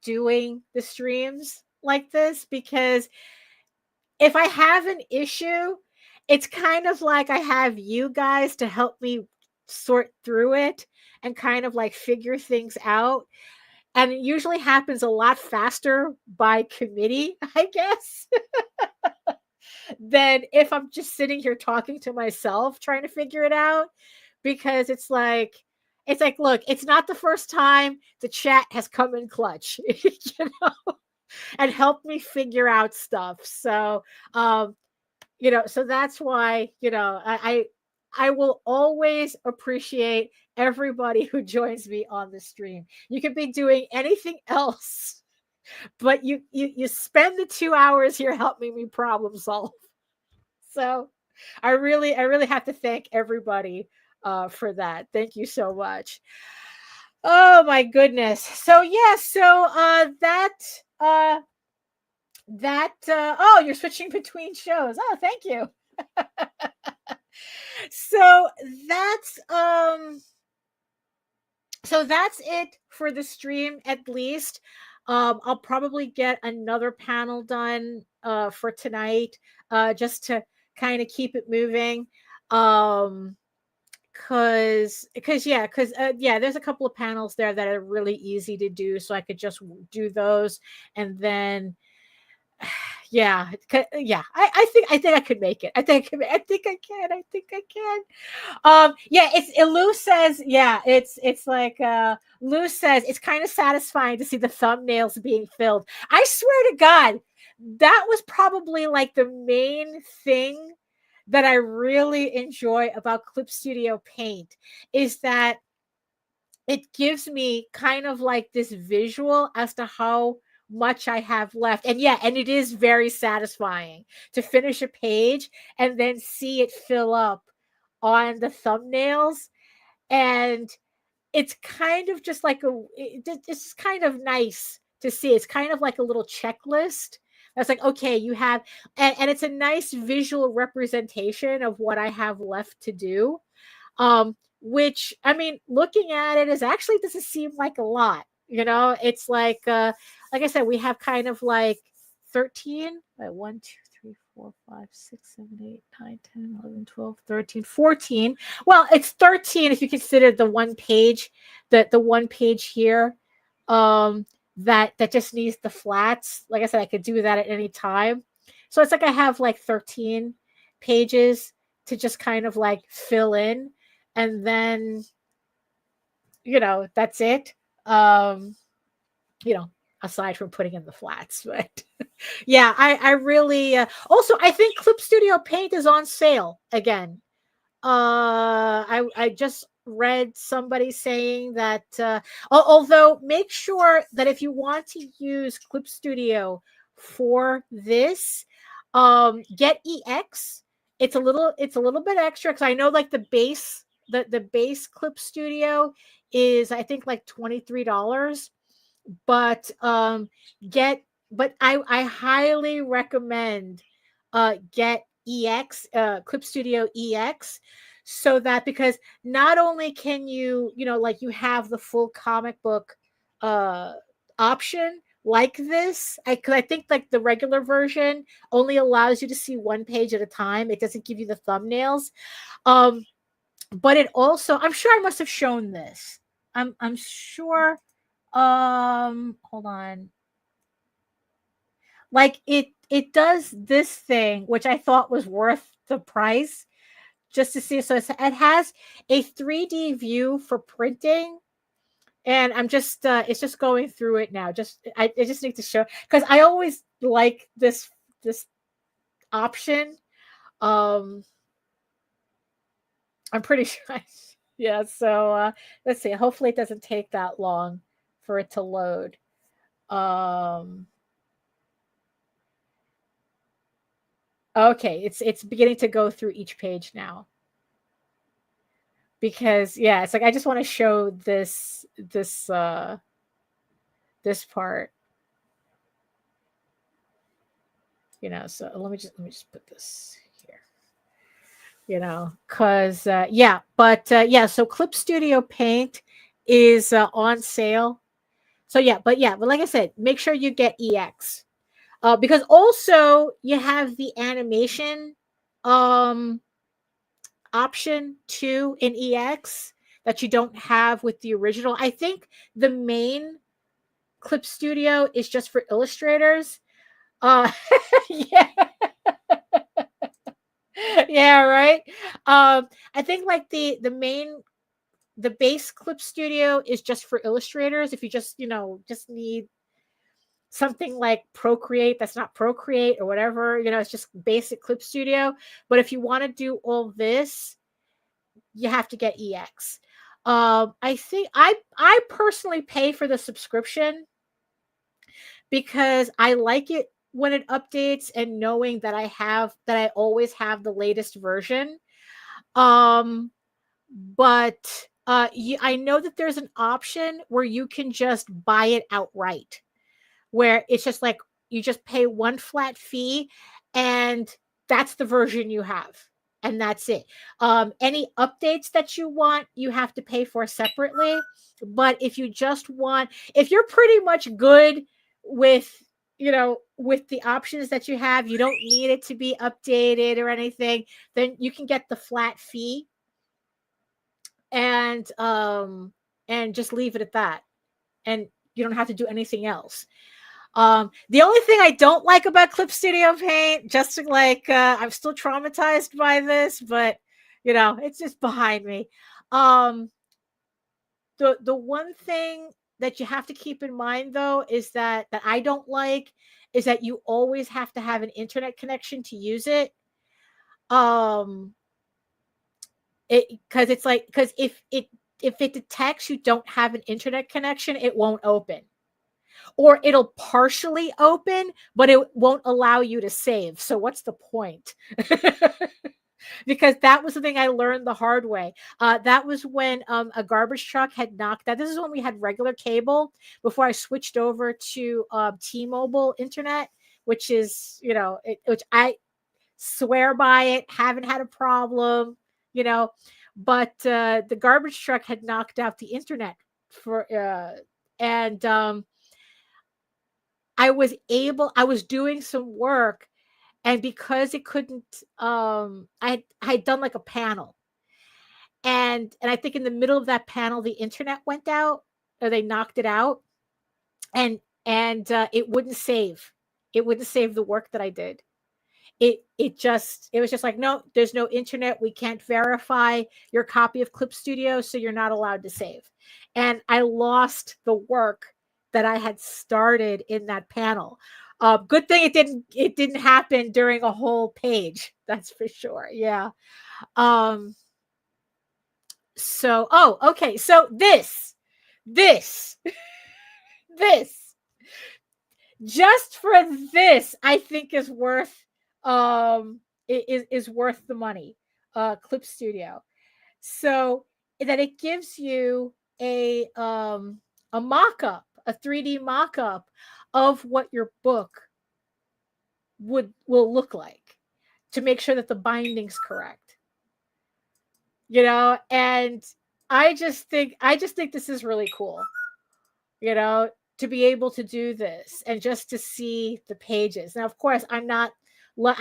doing the streams like this, because if I have an issue, it's kind of like I have you guys to help me sort through it and kind of like figure things out. And it usually happens a lot faster by committee, I guess, than if I'm just sitting here talking to myself trying to figure it out. Because it's like, look, it's not the first time the chat has come in clutch, and helped me figure out stuff. So, so that's why, I will always appreciate everybody who joins me on the stream. You could be doing anything else, but you spend the 2 hours here helping me problem solve. So I really have to thank everybody for that. Thank you so much. Oh my goodness. So oh, you're switching between shows. Oh, thank you. So that's it for the stream, at least. I'll probably get another panel done for tonight, just to kind of keep it moving. Because there's a couple of panels there that are really easy to do, so I could just do those, and then I think I could make it. I think I can. Lou says, it's like Lou says, it's kind of satisfying to see the thumbnails being filled. I swear to God, that was probably like the main thing that I really enjoy about Clip Studio Paint, is that it gives me kind of like this visual as to how much I have left. And it is very satisfying to finish a page and then see it fill up on the thumbnails. And it's kind of just like it's kind of nice to see. It's kind of like a little checklist. That's like, okay, you have, and it's a nice visual representation of what I have left to do. Which, I mean, looking at it, actually doesn't seem like a lot. It's like I said, we have kind of like 13, 1, 2, 3, 4, 5, 6, 7, 8, 9, 10, 11, 12, 13, 14. Well, it's 13 if you consider the one page, the one page here, that just needs the flats. Like I said, I could do that at any time. So it's like I have like 13 pages to just kind of like fill in, and then that's it. Aside from putting in the flats, but I really also, I think Clip Studio Paint is on sale again. I just read somebody saying that although make sure that if you want to use Clip Studio for this, get EX. It's a little bit extra, because I know like the base Clip Studio is, I think, like $23. But I highly recommend get EX, Clip Studio EX, so that, because not only can you, like you have the full comic book option like this, because I think like the regular version only allows you to see one page at a time. It doesn't give you the thumbnails. But it also, I'm sure I must have shown this. I'm sure. Hold on. Like it does this thing, which I thought was worth the price, just to see. So it has a 3D view for printing, and I'm just it's just going through it now. I just need to show, because I always like this option. I'm pretty sure. Yeah. So let's see. Hopefully, it doesn't take that long for it to load. Okay, it's beginning to go through each page now. Because yeah, it's like I just want to show this part. So let me just put this here. Because yeah, but yeah, so Clip Studio Paint is on sale. So yeah, but like I said, make sure you get EX. Because also you have the animation option too in EX that you don't have with the original. I think the main Clip Studio is just for illustrators. Yeah. Yeah, right. I think like the base Clip Studio is just for illustrators. If you just need something like Procreate that's not Procreate or whatever, it's just basic Clip Studio. But if you want to do all this, you have to get EX. I think I personally pay for the subscription because I like it when it updates and knowing that I always have the latest version. But I know that there's an option where you can just buy it outright, where it's just like you just pay one flat fee and that's the version you have, and that's it. Any updates that you want, you have to pay for separately. But if you're pretty much good with with the options that you have, you don't need it to be updated or anything, then you can get the flat fee and just leave it at that, and you don't have to do anything else. The only thing I don't like about Clip Studio Paint, just like I'm still traumatized by this, but it's just behind me. The one thing that you have to keep in mind though is that I don't like is that you always have to have an internet connection to use it. Because if it detects you don't have an internet connection, it won't open. Or it'll partially open, but it won't allow you to save. So what's the point? Because that was the thing I learned the hard way. That was when a garbage truck had knocked out. This is when we had regular cable before I switched over to T-Mobile internet, which is, which I swear by it, haven't had a problem, but the garbage truck had knocked out the internet and I was doing some work, and because it couldn't, I had done like a panel, and I think in the middle of that panel, the internet went out, or they knocked it out, and it wouldn't save. It wouldn't save the work that I did. It was just like, no, there's no internet. We can't verify your copy of Clip Studio, so you're not allowed to save. And I lost the work that I had started in that panel. Good thing it didn't happen during a whole page. That's for sure. Yeah. So, okay. So this, just for this, I think is worth is worth the money. Clip Studio, so that it gives you a mock-up, a 3D mock-up of what your book will look like, to make sure that the binding's correct. and I just think this is really cool, to be able to do this and just to see the pages. Now, of course, I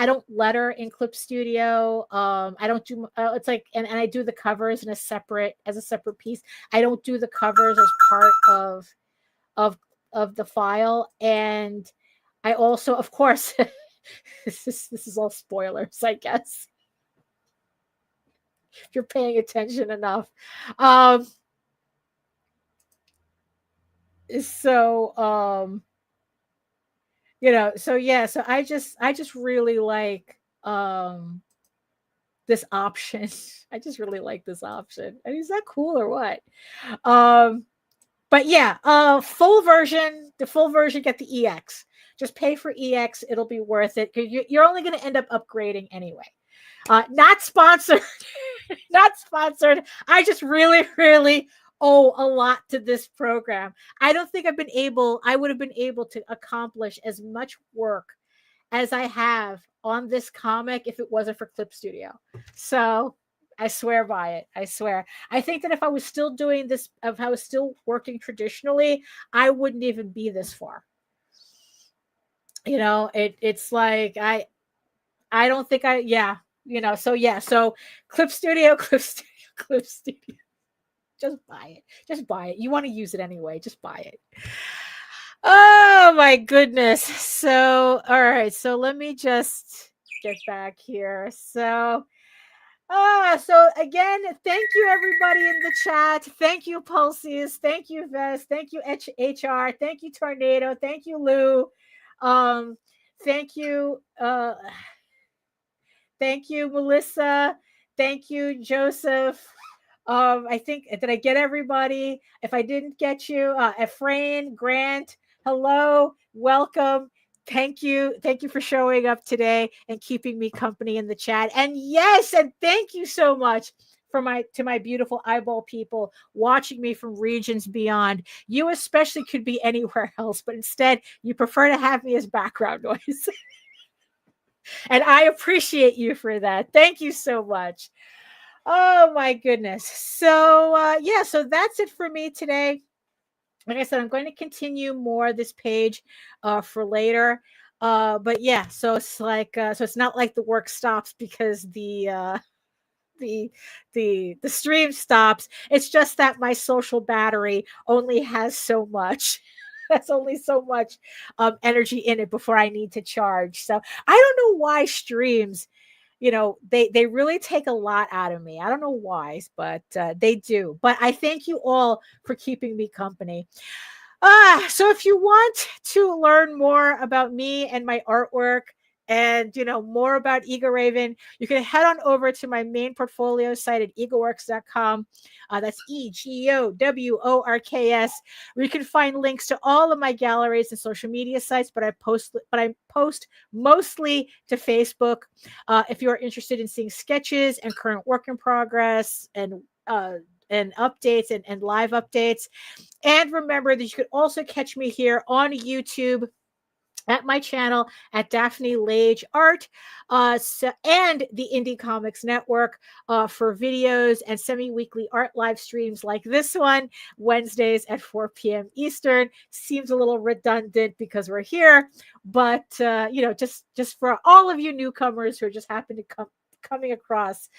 don't letter in Clip Studio. I don't do it's like, and I do the covers as a separate piece. I don't do the covers as part of the file. And I also, of course, this is all spoilers, I guess, if you're paying attention enough. So so I just really like this option. I just really like this option. I mean, is that cool or what? But yeah, the full version, get the EX. Just pay for EX, it'll be worth it, because you're only going to end up upgrading anyway. Not sponsored. Not sponsored. I just really, really owe a lot to this program. I don't think I would have been able to accomplish as much work as I have on this comic if it wasn't for Clip Studio. So I swear by it. I swear. I think that if I was still doing this, if I was still working traditionally, I wouldn't even be this far. It's like, I don't think so Clip Studio. Just buy it. You want to use it anyway, just buy it. Oh my goodness. So, all right. So let me just get back here. So again, thank you everybody in the chat. Thank you, Pulses. Thank you, Vest. Thank you, HR. Thank you, Tornado. Thank you, Lou. Thank you, Melissa. Thank you, Joseph. I think, did I get everybody? If I didn't get you, Ephraim, Grant, hello, welcome. Thank you for showing up today and keeping me company in the chat. And yes, and thank you so much to my beautiful eyeball people watching me from regions beyond. You especially could be anywhere else, but instead you prefer to have me as background noise. And I appreciate you for that. Thank you so much. Oh my goodness. So so that's it for me today. Like I said, I'm going to continue more of this page for later. But yeah, so it's like so it's not like the work stops because the stream stops. It's just that my social battery only has so much. That's only so much energy in it before I need to charge. So I don't know why streams, they really take a lot out of me. I don't know why, but they do. But I thank you all for keeping me company. So if you want to learn more about me and my artwork, and more about EGORAVEN, you can head on over to my main portfolio site at egoworks.com. That's EGOWORKS, where you can find links to all of my galleries and social media sites, but I post mostly to Facebook. If you're interested in seeing sketches and current work in progress and updates and live updates. And remember that you could also catch me here on YouTube at my channel at Daphne Lage Art, and the Indie Comics Network for videos and semi-weekly art live streams like this one, Wednesdays at 4 p.m. Eastern. Seems a little redundant because we're here, but just for all of you newcomers who just happen to coming across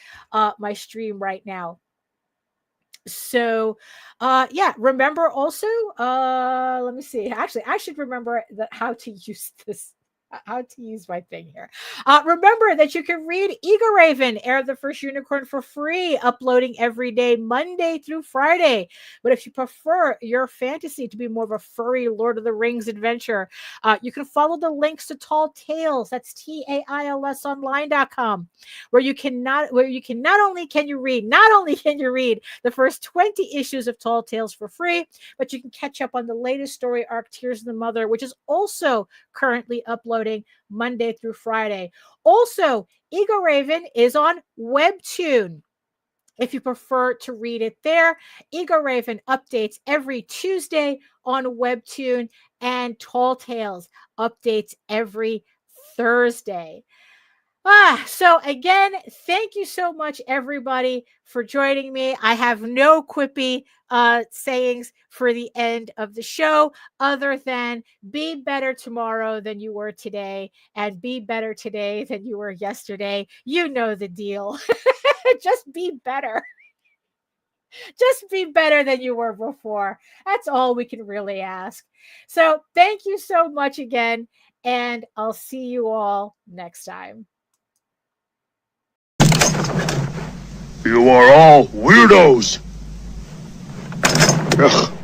my stream right now. So remember also, let me see. Actually, I should remember how to use this, how to use my thing here. Remember that you can read EGORAVEN, Heir of the First Unicorn, for free, uploading every day, Monday through Friday. But if you prefer your fantasy to be more of a furry Lord of the Rings adventure, you can follow the links to Tall Tales. That's TAILSonline.com, where you can not only can you read the first 20 issues of Tall Tales for free, but you can catch up on the latest story arc, Tears of the Mother, which is also currently uploading Monday through Friday. Also, EGORAVEN is on Webtoon. If you prefer to read it there, EGORAVEN updates every Tuesday on Webtoon, and Tall Tales updates every Thursday. So again, thank you so much, everybody, for joining me. I have no quippy sayings for the end of the show other than be better tomorrow than you were today and be better today than you were yesterday. You know the deal. Just be better. Just be better than you were before. That's all we can really ask. So thank you so much again, and I'll see you all next time. You are all weirdos. Ugh.